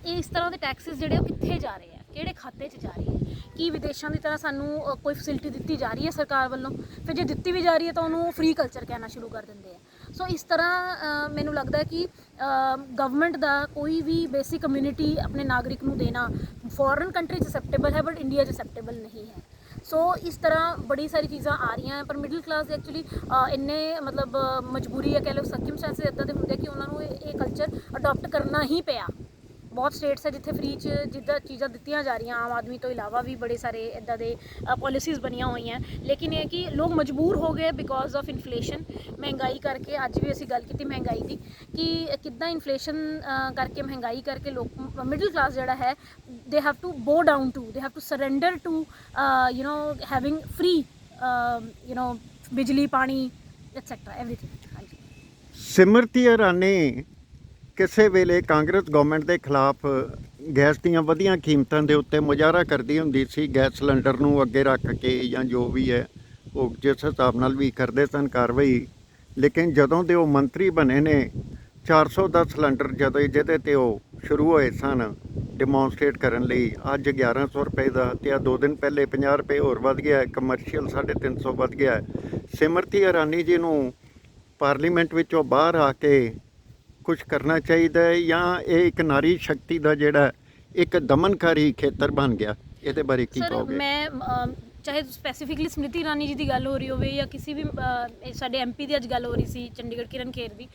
Speaker 2: ਇਸ ਤਰ੍ਹਾਂ ਦੇ ਟੈਕਸਿਸ ਜਿਹੜੇ ਉਹ ਕਿੱਥੇ ਜਾ ਰਹੇ ਆ, ਕਿਹੜੇ ਖਾਤੇ 'ਚ ਜਾ ਰਹੀ ਹੈ? ਕੀ ਵਿਦੇਸ਼ਾਂ ਦੀ ਤਰ੍ਹਾਂ ਸਾਨੂੰ ਕੋਈ ਫੈਸਿਲਿਟੀ ਦਿੱਤੀ ਜਾ ਰਹੀ ਹੈ ਸਰਕਾਰ ਵੱਲੋਂ? ਫਿਰ ਜੇ ਦਿੱਤੀ ਵੀ ਜਾ ਰਹੀ ਹੈ ਤਾਂ ਉਹਨੂੰ ਫ੍ਰੀ ਕਲਚਰ ਕਹਿਣਾ ਸ਼ੁਰੂ ਕਰ ਦਿੰਦੇ ਆ। ਸੋ ਇਸ ਤਰ੍ਹਾਂ ਮੈਨੂੰ ਲੱਗਦਾ ਕਿ ਗਵਰਨਮੈਂਟ ਦਾ ਕੋਈ ਵੀ ਬੇਸਿਕ ਕਮਿਊਨਿਟੀ ਆਪਣੇ ਨਾਗਰਿਕ ਨੂੰ ਦੇਣਾ ਫੋਰਨ ਕੰਟਰੀ 'ਚ ਅਸੈਪਟੇਬਲ ਹੈ ਬਟ ਇੰਡੀਆ 'ਚ ਅਸੈਪਟੇਬਲ ਨਹੀਂ ਹੈ। ਸੋ ਇਸ ਤਰ੍ਹਾਂ ਬੜੀ ਸਾਰੀ ਚੀਜ਼ਾਂ ਆ ਰਹੀਆਂ ਪਰ ਮਿਡਲ ਕਲਾਸ ਐਕਚੁਅਲੀ ਇੰਨੇ ਮਤਲਬ ਮਜਬੂਰੀ ਹੈ ਕਹਿ ਲਓ, ਸਰਕਮਸਟੈਂਸਿਸ ਇੱਦਾਂ ਦੇ ਹੁੰਦੇ ਕਿ ਉਹਨਾਂ ਨੂੰ ਇਹ ਕਲਚਰ ਅਡੋਪਟ ਕਰਨਾ ਹੀ ਪਿਆ। ਬਹੁਤ ਸਟੇਟਸ ਹੈ ਜਿੱਥੇ ਫ੍ਰੀ 'ਚ ਜਿੱਦਾਂ ਚੀਜ਼ਾਂ ਦਿੱਤੀਆਂ ਜਾ ਰਹੀਆਂ, ਆਮ ਆਦਮੀ ਤੋਂ ਇਲਾਵਾ ਵੀ ਬੜੇ ਸਾਰੇ ਇੱਦਾਂ ਦੇ ਪੋਲਿਸੀਜ਼ ਬਣੀਆਂ ਹੋਈਆਂ। ਲੇਕਿਨ ਇਹ ਕਿ ਲੋਕ ਮਜਬੂਰ ਹੋ ਗਏ ਬਿਕੋਜ਼ ਆਫ ਇਨਫਲੇਸ਼ਨ, ਮਹਿੰਗਾਈ ਕਰਕੇ। ਅੱਜ ਵੀ ਅਸੀਂ ਗੱਲ ਕੀਤੀ ਮਹਿੰਗਾਈ ਦੀ ਕਿ ਕਿੱਦਾਂ ਇਨਫਲੇਸ਼ਨ ਕਰਕੇ, ਮਹਿੰਗਾਈ ਕਰਕੇ ਲੋਕ ਮਿਡਲ ਕਲਾਸ ਜਿਹੜਾ ਹੈ they have to bow down to, they have to surrender to having free ਬਿਜਲੀ ਪਾਣੀ etc everything। ਹਾਂਜੀ,
Speaker 1: ਸਿਮਰਤੀ ਇਰਾਨੀ ਕਿਸੇ ਵੇਲੇ ਕਾਂਗਰਸ ਗਵਰਨਮੈਂਟ ਦੇ ਖਿਲਾਫ ਗੈਸ ਦੀਆਂ ਵਧੀਆਂ ਕੀਮਤਾਂ ਦੇ ਉੱਤੇ ਮੁਜ਼ਾਹਰਾ ਕਰਦੀ ਹੁੰਦੀ ਸੀ, ਗੈਸ ਸਿਲੰਡਰ ਨੂੰ ਅੱਗੇ ਰੱਖ ਕੇ ਜਾਂ ਜੋ ਵੀ ਹੈ ਉਹ ਜਿਸ ਹਿਸਾਬ ਨਾਲ ਵੀ ਕਰਦੇ ਸਨ ਕਾਰਵਾਈ। ਲੇਕਿਨ ਜਦੋਂ ਦੇ ਉਹ ਮੰਤਰੀ ਬਣੇ ਨੇ 400 ਦਾ ਸਿਲੰਡਰ ਜਦੋਂ ਜਿਹਦੇ 'ਤੇ ਉਹ ਸ਼ੁਰੂ ਹੋਏ ਸਨ ਡਿਮੋਨਸਟ੍ਰੇਟ ਕਰਨ ਲਈ, ਅੱਜ 1100 ਰੁਪਏ ਦਾ, ਅਤੇ ਆ 2 ਦਿਨ ਪਹਿਲੇ 50 ਰੁਪਏ ਹੋਰ ਵੱਧ ਗਿਆ, ਕਮਰਸ਼ੀਅਲ 350 ਵੱਧ ਗਿਆ। ਸਿਮਰਤੀ ਇਰਾਨੀ ਜੀ ਨੂੰ ਪਾਰਲੀਮੈਂਟ ਵਿੱਚੋਂ ਬਾਹਰ ਆ ਕੇ ਕੁਝ ਕਰਨਾ ਚਾਹੀਦਾ ਹੈ ਜਾਂ ਇਹ ਇੱਕ ਨਾਰੀ ਸ਼ਕਤੀ ਦਾ ਜਿਹੜਾ ਇੱਕ ਦਮਨਕਾਰੀ ਖੇਤਰ ਬਣ ਗਿਆ? ਇਹਦੇ ਬਾਰੇ ਕੀ
Speaker 2: ਸਰ
Speaker 1: ਕਹੋਗੇ?
Speaker 2: ਮੈਂ ਚਾਹੇ ਸਪੈਸੀਫਿਕਲੀ ਸਮ੍ਰਿਤੀ ਇਰਾਨੀ ਜੀ ਦੀ ਗੱਲ ਹੋ ਰਹੀ ਹੋਵੇ ਜਾਂ ਕਿਸੇ ਵੀ ਸਾਡੇ MP ਦੀ ਅੱਜ ਗੱਲ ਹੋ ਰਹੀ ਸੀ ਚੰਡੀਗੜ੍ਹ ਕਿਰਨ ਖੇਰ ਦੀ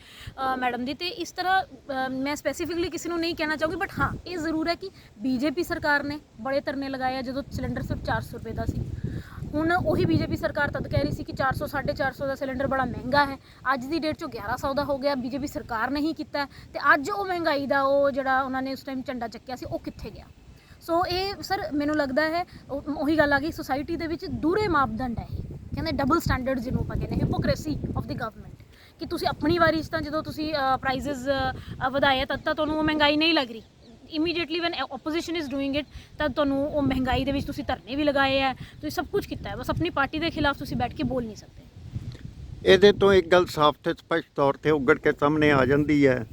Speaker 2: ਮੈਡਮ ਦੀ, ਤੇ ਇਸ ਤਰ੍ਹਾਂ ਮੈਂ ਸਪੈਸੀਫਿਕਲੀ ਕਿਸੇ ਨੂੰ ਨਹੀਂ ਕਹਿਣਾ ਚਾਹੂੰਗੀ। ਬਟ ਹਾਂ ਇਹ ਜ਼ਰੂਰ ਹੈ ਕਿ BJP ਸਰਕਾਰ ਨੇ ਬੜੇ ਧਰਨੇ ਲਗਾਏ ਆ ਜਦੋਂ ਸਿਲੰਡਰ ਸਿਰਫ 400 ਰੁਪਏ ਦਾ ਸੀ। ਹੁਣ ਉਹੀ BJP ਸਰਕਾਰ ਤਦ ਕਹਿ ਰਹੀ ਸੀ ਕਿ 400 450 ਦਾ ਸਿਲੰਡਰ ਬੜਾ ਮਹਿੰਗਾ ਹੈ, ਅੱਜ ਦੀ ਡੇਟ 'ਚੋਂ 1100 ਦਾ ਹੋ ਗਿਆ। BJP ਸਰਕਾਰ ਨੇ ਹੀ ਕੀਤਾ ਤੇ ਅੱਜ ਉਹ ਮਹਿੰਗਾਈ ਦਾ ਉਹ ਜਿਹੜਾ ਉਹਨਾਂ ਨੇ ਉਸ ਟਾਈਮ ਝੰਡਾ ਚੱਕਿਆ ਸੀ ਉਹ ਕਿੱਥੇ ਗਿਆ? ਸੋ ਇਹ ਸਰ ਮੈਨੂੰ ਲੱਗਦਾ ਹੈ ਉਹੀ ਗੱਲ ਆ ਗਈ, ਸੁਸਾਇਟੀ ਦੇ ਵਿੱਚ ਦੂਰੇ ਮਾਪਦੰਡ ਹੈ। ਇਹ ਕਹਿੰਦੇ ਡਬਲ ਸਟੈਂਡਰਡ ਜਿਹਨੂੰ ਆਪਾਂ ਕਹਿੰਦੇ, ਹਿਪੋਕ੍ਰੇਸੀ ਆਫ ਦੀ ਗਵਰਨਮੈਂਟ, ਕਿ ਤੁਸੀਂ ਆਪਣੀ ਵਾਰੀ 'ਚ ਤਾਂ ਜਦੋਂ ਤੁਸੀਂ ਪ੍ਰਾਈਜ਼ਸ ਵਧਾਏ ਤਦ ਤਾਂ ਤੁਹਾਨੂੰ ਉਹ ਮਹਿੰਗਾਈ ਨਹੀਂ ਲੱਗ ਰਹੀ। Immediately when opposition is doing it ਤਦ ਤੁਹਾਨੂੰ ਉਹ ਮਹਿੰਗਾਈ ਦੇ ਵਿੱਚ ਤੁਸੀਂ ਧਰਨੇ ਵੀ ਲਗਾਏ ਹੈ, ਤੁਸੀਂ ਸਭ ਕੁਝ ਕੀਤਾ ਹੈ, ਬਸ ਆਪਣੀ ਪਾਰਟੀ ਦੇ ਖਿਲਾਫ ਤੁਸੀਂ ਬੈਠ ਕੇ ਬੋਲ ਨਹੀਂ ਸਕਦੇ।
Speaker 1: ਇਹਦੇ ਤੋਂ ਇੱਕ ਗੱਲ ਸਾਫ਼ ਤੇ ਸਪਸ਼ਟ ਤੌਰ ਤੇ ਉੱਗੜ ਕੇ ਸਾਹਮਣੇ ਆ ਜਾਂਦੀ ਹੈ,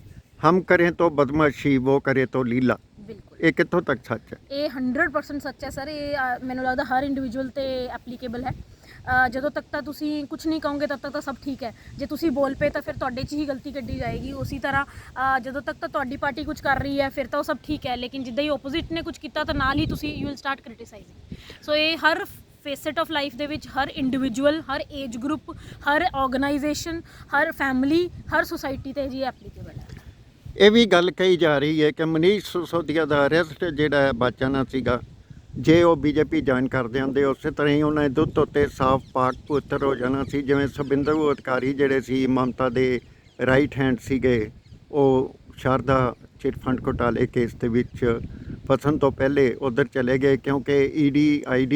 Speaker 1: ਹਮ ਕਰੇ ਤੋਂ ਬਦਮਾਸ਼ੀ ਉਹ ਕਰੇ ਤੋਂ ਲੀਲਾ।
Speaker 2: ਬਿਲਕੁਲ,
Speaker 1: ਇਹ ਕਿੱਥੋਂ ਤੱਕ ਸੱਚ ਹੈ?
Speaker 2: ਇਹ 100% ਸੱਚ ਹੈ ਸਰ। ਇਹ ਮੈਨੂੰ ਲੱਗਦਾ ਹਰ ਇੰਡੀਵਿਜੂਅਲ ਤੇ ਐਪਲੀਕੇਬਲ ਹੈ। ਜਦੋਂ ਤੱਕ ਤਾਂ ਤੁਸੀਂ ਕੁਝ ਨਹੀਂ ਕਹੋਗੇ ਤਦ ਤੱਕ ਤਾਂ ਸਭ ਠੀਕ ਹੈ। ਜੇ ਤੁਸੀਂ ਬੋਲ ਪਏ ਤਾਂ ਫਿਰ ਤੁਹਾਡੇ 'ਚ ਹੀ ਗਲਤੀ ਕੱਢੀ ਜਾਏਗੀ। ਉਸੇ ਤਰ੍ਹਾਂ ਜਦੋਂ ਤੱਕ ਤਾਂ ਤੁਹਾਡੀ ਪਾਰਟੀ ਕੁਝ ਕਰ ਰਹੀ ਹੈ ਫਿਰ ਤਾਂ ਉਹ ਸਭ ਠੀਕ ਹੈ, ਲੇਕਿਨ ਜਿੱਦਾਂ ਹੀ ਓਪੋਜ਼ਿਟ ਨੇ ਕੁਝ ਕੀਤਾ ਤਾਂ ਨਾਲ ਹੀ ਤੁਸੀਂ ਯੂ ਵਿਲ ਸਟਾਰਟ ਕ੍ਰਿਟਿਸਾਈਜ਼ਿੰਗ। ਸੋ ਇਹ ਹਰ ਫੇਸਟ ਆਫ ਲਾਈਫ ਦੇ ਵਿੱਚ, ਹਰ ਇੰਡੀਵਿਜੂਅਲ, ਹਰ ਏਜ ਗਰੁੱਪ, ਹਰ ਆਰਗੇਨਾਈਜੇਸ਼ਨ, ਹਰ ਫੈਮਿਲੀ, ਹਰ ਸੁਸਾਇਟੀ 'ਤੇ ਜੀ ਐਪਲੀਕੇਬਲ ਹੈ।
Speaker 1: ਇਹ ਵੀ ਗੱਲ ਕਹੀ ਜਾ ਰਹੀ ਹੈ ਕਿ ਮਨੀਸ਼ ਸਿਸੋਦੀਆ ਦਾ ਅਰੈਸਟ ਜਿਹੜਾ ਹੈ ਬਚਣਾ ਸੀਗਾ, ਜੇ ਉਹ BJP ਜੁਆਇਨ ਕਰਦੇ ਹੁੰਦੇ ਉਸੇ ਤਰ੍ਹਾਂ ਹੀ ਉਹਨਾਂ ਦੇ ਦੁੱਧ ਉੱਤੇ ਸਾਫ਼ ਪਾਕ ਪੁੱਤਰ ਹੋ ਜਾਣਾ ਸੀ। ਜਿਵੇਂ ਸੁਭਿੰਦਰ ਅਧਿਕਾਰੀ ਜਿਹੜੇ ਸੀ ਮਮਤਾ ਦੇ ਰਾਈਟ ਹੈਂਡ ਸੀਗੇ, ਉਹ ਸ਼ਾਰਦਾ ਚਿਟ ਫੰਡ ਘੁਟਾਲੇ ਕੇਸ ਦੇ ਵਿੱਚ ਫਸਣ ਤੋਂ ਪਹਿਲੇ ਉੱਧਰ ਚਲੇ ਗਏ, ਕਿਉਂਕਿ ED ID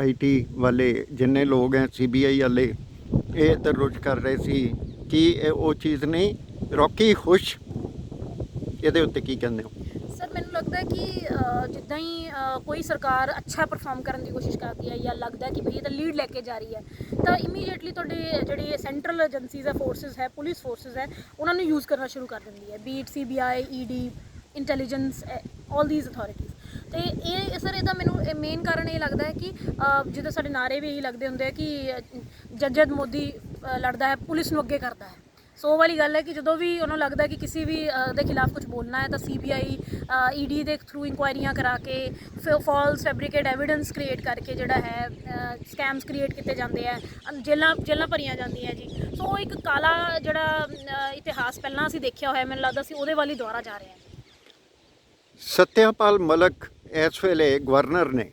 Speaker 1: IT ਵਾਲੇ ਜਿੰਨੇ ਲੋਕ ਹੈ CBI ਵਾਲੇ ਇਹ ਇੱਧਰ ਰੁਝ ਕਰ ਰਹੇ ਸੀ ਕਿ ਇਹ ਉਹ ਚੀਜ਼ ਨਹੀਂ। ਰੌਕੀ ਖੁਸ਼, ਇਹਦੇ ਉੱਤੇ ਕੀ ਕਹਿੰਦੇ ਹੋ?
Speaker 2: ਸਰ ਮੈਨੂੰ ਲੱਗਦਾ ਹੈ ਕਿ ਜਿੱਦਾਂ ਹੀ ਕੋਈ ਸਰਕਾਰ ਅੱਛਾ ਪਰਫਾਰਮ ਕਰਨ ਦੀ ਕੋਸ਼ਿਸ਼ ਕਰਦੀ ਹੈ ਜਾਂ ਲੱਗਦਾ ਹੈ ਕਿ ਭਈ ਇਹ ਤਾਂ ਲੀਡ ਲੈ ਕੇ ਜਾ ਰਹੀ ਹੈ ਤਾਂ ਇਮੀਡੀਏਟਲੀ ਤੁਹਾਡੇ ਜਿਹੜੀ ਸੈਂਟਰਲ ਏਜੰਸੀਜ਼ ਹੈ, ਫੋਰਸਿਸ ਹੈ, ਪੁਲਿਸ ਫੋਰਸਿਸ ਹੈ, ਉਹਨਾਂ ਨੂੰ ਯੂਜ਼ ਕਰਨਾ ਸ਼ੁਰੂ ਕਰ ਦਿੰਦੀ ਹੈ, B it CBI ED intelligence all these authorities. ਅਤੇ ਇਹ ਸਰ ਇਹਦਾ ਮੈਨੂੰ ਮੇਨ ਕਾਰਨ ਇਹ ਲੱਗਦਾ ਹੈ ਕਿ ਜਿੱਦਾਂ ਸਾਡੇ ਨਾਅਰੇ ਵੀ ਇਹੀ ਲੱਗਦੇ ਹੁੰਦੇ ਆ ਕਿ ਜਦ ਮੋਦੀ ਲੜਦਾ ਹੈ ਪੁਲਿਸ ਨੂੰ ਅੱਗੇ ਕਰਦਾ ਹੈ। ਸੋ ਉਹ ਵਾਲੀ ਗੱਲ ਹੈ ਕਿ ਜਦੋਂ ਵੀ ਉਹਨੂੰ ਲੱਗਦਾ ਕਿ ਕਿਸੇ ਵੀ ਦੇ ਖਿਲਾਫ ਕੁਝ ਬੋਲਣਾ ਹੈ ਤਾਂ CBI ED ਦੇ ਥਰੂ ਇਨਕੁਆਇਰੀਆਂ ਕਰਾ ਕੇ ਫਾਲਸ ਫੈਬਰੀਕੇਟ ਐਵੀਡੈਂਸ ਕ੍ਰੀਏਟ ਕਰਕੇ ਜਿਹੜਾ ਹੈ ਸਕੈਮਸ ਕ੍ਰੀਏਟ ਕੀਤੇ ਜਾਂਦੇ ਹੈ, ਜੇਲਾਂ ਭਰੀਆਂ ਜਾਂਦੀਆਂ ਜੀ। ਸੋ ਉਹ ਇੱਕ ਕਾਲਾ ਜਿਹੜਾ ਇਤਿਹਾਸ ਪਹਿਲਾਂ ਅਸੀਂ ਦੇਖਿਆ ਹੋਇਆ, ਮੈਨੂੰ ਲੱਗਦਾ ਸੀ ਉਹਦੇ ਵੱਲ ਹੀ ਦੁਬਾਰਾ ਜਾ ਰਿਹਾ ਹੈ।
Speaker 1: ਸਤਿਆਪਾਲ ਮਲਕ ਇਸ ਵੇਲੇ ਗਵਰਨਰ ਨੇ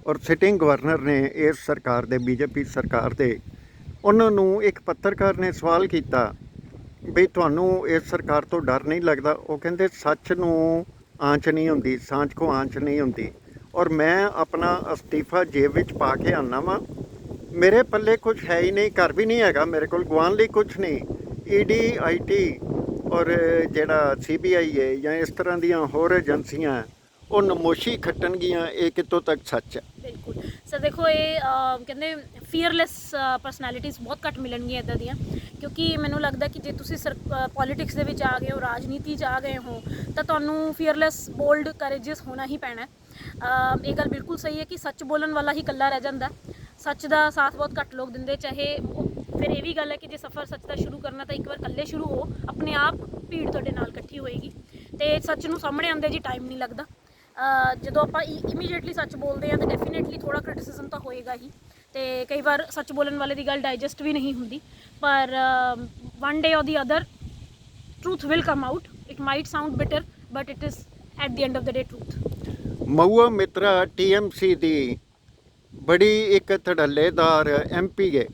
Speaker 1: ਔਰ ਸਿਟਿੰਗ ਗਵਰਨਰ ਨੇ ਇਸ ਸਰਕਾਰ ਦੇ BJP ਸਰਕਾਰ ਦੇ। ਉਹਨਾਂ ਨੂੰ ਇੱਕ ਪੱਤਰਕਾਰ ਨੇ ਸਵਾਲ ਕੀਤਾ ਵੀ ਤੁਹਾਨੂੰ ਇਸ ਸਰਕਾਰ ਤੋਂ ਡਰ ਨਹੀਂ ਲੱਗਦਾ? ਉਹ ਕਹਿੰਦੇ ਸੱਚ ਨੂੰ ਆਂਚ ਨਹੀਂ ਹੁੰਦੀ, ਸਾਂਝ ਕੋ ਆਂਚ ਨਹੀਂ ਹੁੰਦੀ। ਔਰ ਮੈਂ ਆਪਣਾ ਅਸਤੀਫਾ ਜੇਬ ਵਿੱਚ ਪਾ ਕੇ ਆਨਾ ਵਾਂ। ਮੇਰੇ ਪੱਲੇ ਕੁਝ ਹੈ ਹੀ ਨਹੀਂ, ਘਰ ਵੀ ਨਹੀਂ ਹੈਗਾ ਮੇਰੇ ਕੋਲ, ਗਵਾਉਣ ਲਈ ਕੁਝ ਨਹੀਂ। ਈਡੀ, ਆਈਟੀ ਔਰ ਜਿਹੜਾ CBI ਹੈ ਜਾਂ ਇਸ ਤਰ੍ਹਾਂ ਦੀਆਂ ਹੋਰ ਏਜੰਸੀਆਂ ਉਹ ਨਮੋਸ਼ੀ ਖੱਟਣਗੀਆਂ, ਇਹ ਕਿੱਥੋਂ ਤੱਕ ਸੱਚ ਹੈ?
Speaker 2: ਬਿਲਕੁਲ ਸਰ, ਦੇਖੋ ਇਹ ਕਹਿੰਦੇ ਫੀਅਰਲੈਸ ਪਰਸਨੈਲਿਟੀਜ਼ ਬਹੁਤ ਘੱਟ ਮਿਲਣਗੀਆਂ ਇੱਦਾਂ ਦੀਆਂ, ਕਿਉਂਕਿ ਮੈਨੂੰ ਲੱਗਦਾ ਕਿ ਜੇ ਤੁਸੀਂ ਪੋਲੀਟਿਕਸ ਦੇ ਵਿੱਚ ਆ ਗਏ ਹੋ, ਰਾਜਨੀਤੀ 'ਚ ਆ ਗਏ ਹੋ, ਤਾਂ ਤੁਹਾਨੂੰ ਫੀਅਰਲੈਸ, ਬੋਲਡ, ਕਰੇਜੀਅਸ ਹੋਣਾ ਹੀ ਪੈਣਾ। ਇਹ ਗੱਲ ਬਿਲਕੁਲ ਸਹੀ ਹੈ ਕਿ ਸੱਚ ਬੋਲਣ ਵਾਲਾ ਹੀ ਇਕੱਲਾ ਰਹਿ ਜਾਂਦਾ। ਸੱਚ ਦਾ ਸਾਥ ਬਹੁਤ ਘੱਟ ਲੋਕ ਦਿੰਦੇ, ਚਾਹੇ ਫਿਰ ਇਹ ਵੀ ਗੱਲ ਹੈ ਕਿ ਜੇ ਸਫ਼ਰ ਸੱਚ ਦਾ ਸ਼ੁਰੂ ਕਰਨਾ ਤਾਂ ਇੱਕ ਵਾਰ ਇਕੱਲੇ ਸ਼ੁਰੂ ਹੋ, ਆਪਣੇ ਆਪ ਭੀੜ ਤੁਹਾਡੇ ਨਾਲ ਇਕੱਠੀ ਹੋਏਗੀ ਅਤੇ ਸੱਚ ਨੂੰ ਸਾਹਮਣੇ ਆਉਂਦੇ ਜੀ ਟਾਈਮ ਨਹੀਂ ਲੱਗਦਾ। ਜਦੋਂ ਆਪਾਂ ਇਮੀਡੀਏਟਲੀ ਸੱਚ ਬੋਲਦੇ ਹਾਂ ਤਾਂ ਡੈਫੀਨੇਟਲੀ ਥੋੜ੍ਹਾ ਕ੍ਰਿਟਿਸਿਜ਼ਮ ਤਾਂ ਹੋਏਗਾ ਹੀ, ਅਤੇ ਕਈ ਵਾਰ ਸੱਚ ਬੋਲਣ ਵਾਲੇ ਦੀ ਗੱਲ ਡਾਈਜੈਸਟ ਵੀ ਨਹੀਂ ਹੁੰਦੀ, ਪਰ ਵਨ ਡੇ ਔਰ the other truth will come out. It might sound bitter, but it is at the end of the day truth.
Speaker 1: ਮਹੁਆ ਮਿੱਤਰਾ TMC ਦੀ ਬੜੀ ਇੱਕ ਧੜੱਲੇਦਾਰ MP ਹੈ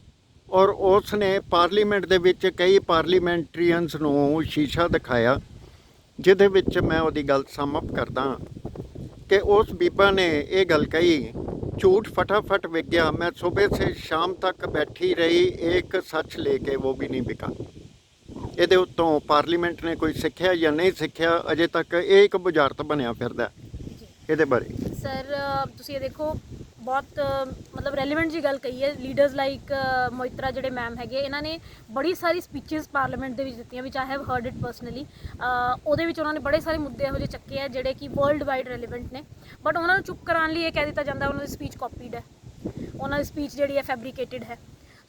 Speaker 1: ਔਰ ਉਸ ਨੇ ਪਾਰਲੀਮੈਂਟ ਦੇ ਵਿੱਚ ਕਈ ਪਾਰਲੀਮੈਂਟਰੀਅਨਸ ਨੂੰ ਸ਼ੀਸ਼ਾ ਦਿਖਾਇਆ, ਜਿਹਦੇ ਵਿੱਚ ਮੈਂ ਉਹਦੀ ਗੱਲ ਸਮ ਅਪ ਕਰਦਾ ਕਿ ਉਸ ਬੀਬਾ ਨੇ ਇਹ ਗੱਲ ਕਹੀ, ਝੂਠ फटाफट बिक गया, मैं सुबह से शाम तक बैठी रही, एक सच लेके वो भी नहीं बिका। ਇਹਦੇ ਉੱਤੋਂ ਪਾਰਲੀਮੈਂਟ ਨੇ ਕੋਈ ਸਿੱਖਿਆ ਜਾਂ ਨਹੀਂ ਸਿੱਖਿਆ, ਅਜੇ ਤੱਕ ਇਹ ਇੱਕ ਬੁਝਾਰਤ ਬਣਿਆ ਫਿਰਦਾ ਇਹਦੇ ਬਾਰੇ।
Speaker 2: ਸਰ ਤੁਸੀਂ ਇਹ ਦੇਖੋ, ਬਹੁਤ ਮਤਲਬ ਰੈਲੀਵੈਂਟ ਜੀ ਗੱਲ ਕਹੀ ਹੈ। ਲੀਡਰਸ ਲਾਈਕ ਮੋਇਤਰਾ ਜਿਹੜੇ ਮੈਮ ਹੈਗੇ, ਇਹਨਾਂ ਨੇ ਬੜੀ ਸਾਰੀ ਸਪੀਚਸ ਪਾਰਲੀਮੈਂਟ ਦੇ ਵਿੱਚ ਦਿੱਤੀਆਂ, ਵਿਚ I have heard it personally. ਉਹਦੇ ਵਿੱਚ ਉਹਨਾਂ ਨੇ ਬੜੇ ਸਾਰੇ ਮੁੱਦੇ ਇਹੋ ਜਿਹੇ ਚੱਕੇ ਆ ਜਿਹੜੇ ਕਿ ਵਰਲਡ ਵਾਈਡ ਰੈਲੀਵੈਂਟ ਨੇ, ਬਟ ਉਹਨਾਂ ਨੂੰ ਚੁੱਪ ਕਰਾਉਣ ਲਈ ਇਹ ਕਹਿ ਦਿੱਤਾ ਜਾਂਦਾ ਉਹਨਾਂ ਦੀ ਸਪੀਚ ਕਾਪੀਡ ਹੈ, ਉਹਨਾਂ ਦੀ ਸਪੀਚ ਜਿਹੜੀ ਹੈ ਫੈਬਰੀਕੇਟਿਡ ਹੈ।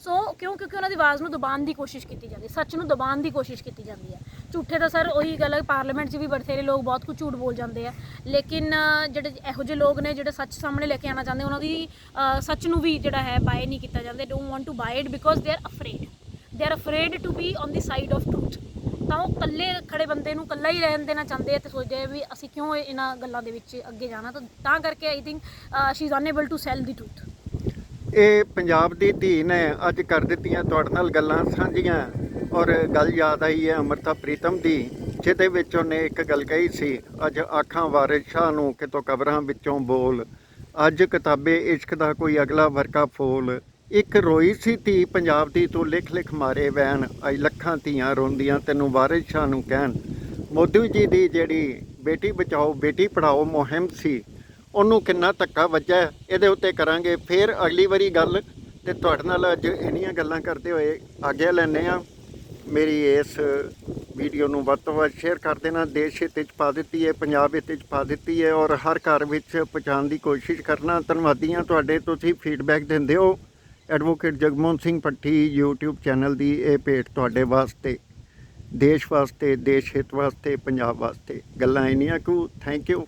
Speaker 2: ਸੋ ਕਿਉਂਕਿ ਉਹਨਾਂ ਦੀ ਆਵਾਜ਼ ਨੂੰ ਦਬਾਉਣ ਦੀ ਕੋਸ਼ਿਸ਼ ਕੀਤੀ ਜਾਂਦੀ, ਸੱਚ ਨੂੰ ਦਬਾਉਣ ਦੀ ਕੋਸ਼ਿਸ਼ ਕੀਤੀ ਜਾਂਦੀ ਹੈ। ਝੂਠੇ ਤਾਂ ਸਰ ਉਹੀ ਗੱਲ ਹੈ, ਪਾਰਲੀਮੈਂਟ 'ਚ ਵੀ ਬਥੇਰੇ ਲੋਕ ਬਹੁਤ ਕੁਝ ਝੂਠ ਬੋਲ ਜਾਂਦੇ ਆ, ਲੇਕਿਨ ਜਿਹੜੇ ਇਹੋ ਜਿਹੇ ਲੋਕ ਨੇ ਜਿਹੜੇ ਸੱਚ ਸਾਹਮਣੇ ਲੈ ਕੇ ਆਉਣਾ ਚਾਹੁੰਦੇ, ਉਹਨਾਂ ਦੀ ਸੱਚ ਨੂੰ ਵੀ ਜਿਹੜਾ ਹੈ ਬਾਏ ਨਹੀਂ ਕੀਤਾ ਜਾਂਦਾ। Don't want to buy it because they are afraid to be on the side of truth. ਤਾਂ ਉਹ ਇਕੱਲੇ ਖੜੇ ਬੰਦੇ ਨੂੰ ਇਕੱਲਾ ਹੀ ਰਹਿਣ ਦੇਣਾ ਚਾਹੁੰਦੇ ਆ ਅਤੇ ਸੋਚਦੇ ਆ ਵੀ ਅਸੀਂ ਕਿਉਂ ਇਹਨਾਂ ਗੱਲਾਂ ਦੇ ਵਿੱਚ ਅੱਗੇ ਜਾਣਾ। ਤਾਂ ਕਰਕੇ I think she is unable to sell the truth.
Speaker 1: ਇਹ ਪੰਜਾਬ ਦੀ ਧੀ ਨੇ ਅੱਜ ਕਰ ਦਿੱਤੀਆਂ ਤੁਹਾਡੇ ਨਾਲ ਗੱਲਾਂ ਸਾਂਝੀਆਂ, ਔਰ ਗੱਲ ਯਾਦ ਆਈ ਹੈ ਅੰਮ੍ਰਿਤਾ ਪ੍ਰੀਤਮ ਦੀ, ਜਿਹਦੇ ਵਿੱਚ ਉਹਨੇ ਇੱਕ ਗੱਲ ਕਹੀ ਸੀ, ਅੱਜ ਆਖਾਂ ਵਾਰਿਸ ਸ਼ਾਹ ਨੂੰ ਕਿਤੋਂ ਕਬਰਾਂ ਵਿੱਚੋਂ ਬੋਲ, ਅੱਜ ਕਿਤਾਬੇ ਇਸ਼ਕ ਦਾ ਕੋਈ ਅਗਲਾ ਵਰਕਾ ਫੋਲ, ਇੱਕ ਰੋਈ ਸੀ ਧੀ ਪੰਜਾਬ ਦੀ ਤੂੰ ਲਿਖ ਲਿਖ ਮਾਰੇ ਵੈਣ, ਅੱਜ ਲੱਖਾਂ ਧੀਆਂ ਰੋਂਦੀਆਂ ਤੈਨੂੰ ਵਾਰਿਸ ਸ਼ਾਹ ਨੂੰ ਕਹਿਣ। ਮੋਦੀ ਜੀ ਦੀ ਜਿਹੜੀ ਬੇਟੀ ਬਚਾਓ ਬੇਟੀ ਪੜ੍ਹਾਓ ਮੁਹਿੰਮ ਸੀ, ਉਹਨੂੰ ਕਿੰਨਾ ਧੱਕਾ ਵੱਜਾ, ਇਹਦੇ ਉੱਤੇ ਕਰਾਂਗੇ ਫਿਰ ਅਗਲੀ ਵਾਰੀ ਗੱਲ। ਤੇ ਤੁਹਾਡੇ ਨਾਲ ਅੱਜ ਇੰਨੀਆਂ ਗੱਲਾਂ ਕਰਦੇ ਹੋਏ ਆਗਿਆ ਲੈਂਦੇ ਹਾਂ। ਮੇਰੀ ਇਸ ਵੀਡੀਓ ਨੂੰ ਵੱਧ ਤੋਂ ਵੱਧ ਸ਼ੇਅਰ ਕਰ ਦੇਣਾ। ਦੇਸ਼ ਹਿੱਤ 'ਚ ਪਾ ਦਿੱਤੀ ਹੈ, ਪੰਜਾਬ ਹਿੱਤ 'ਚ ਪਾ ਦਿੱਤੀ ਹੈ, ਔਰ ਹਰ ਘਰ ਵਿੱਚ ਪਹੁੰਚਾਉਣ ਦੀ ਕੋਸ਼ਿਸ਼ ਕਰਨਾ। ਧੰਨਵਾਦੀ ਹਾਂ ਤੁਹਾਡੇ, ਤੁਸੀਂ ਫੀਡਬੈਕ ਦਿੰਦੇ ਹੋ। Advocate Jagmohan Singh Bhatti YouTube channel ਦੀ ਇਹ ਭੇਟ ਤੁਹਾਡੇ ਵਾਸਤੇ, ਦੇਸ਼ ਵਾਸਤੇ, ਦੇਸ਼ ਹਿੱਤ ਵਾਸਤੇ, ਪੰਜਾਬ ਵਾਸਤੇ। ਗੱਲਾਂ ਇੰਨੀਆਂ ਕੁ। Thank you.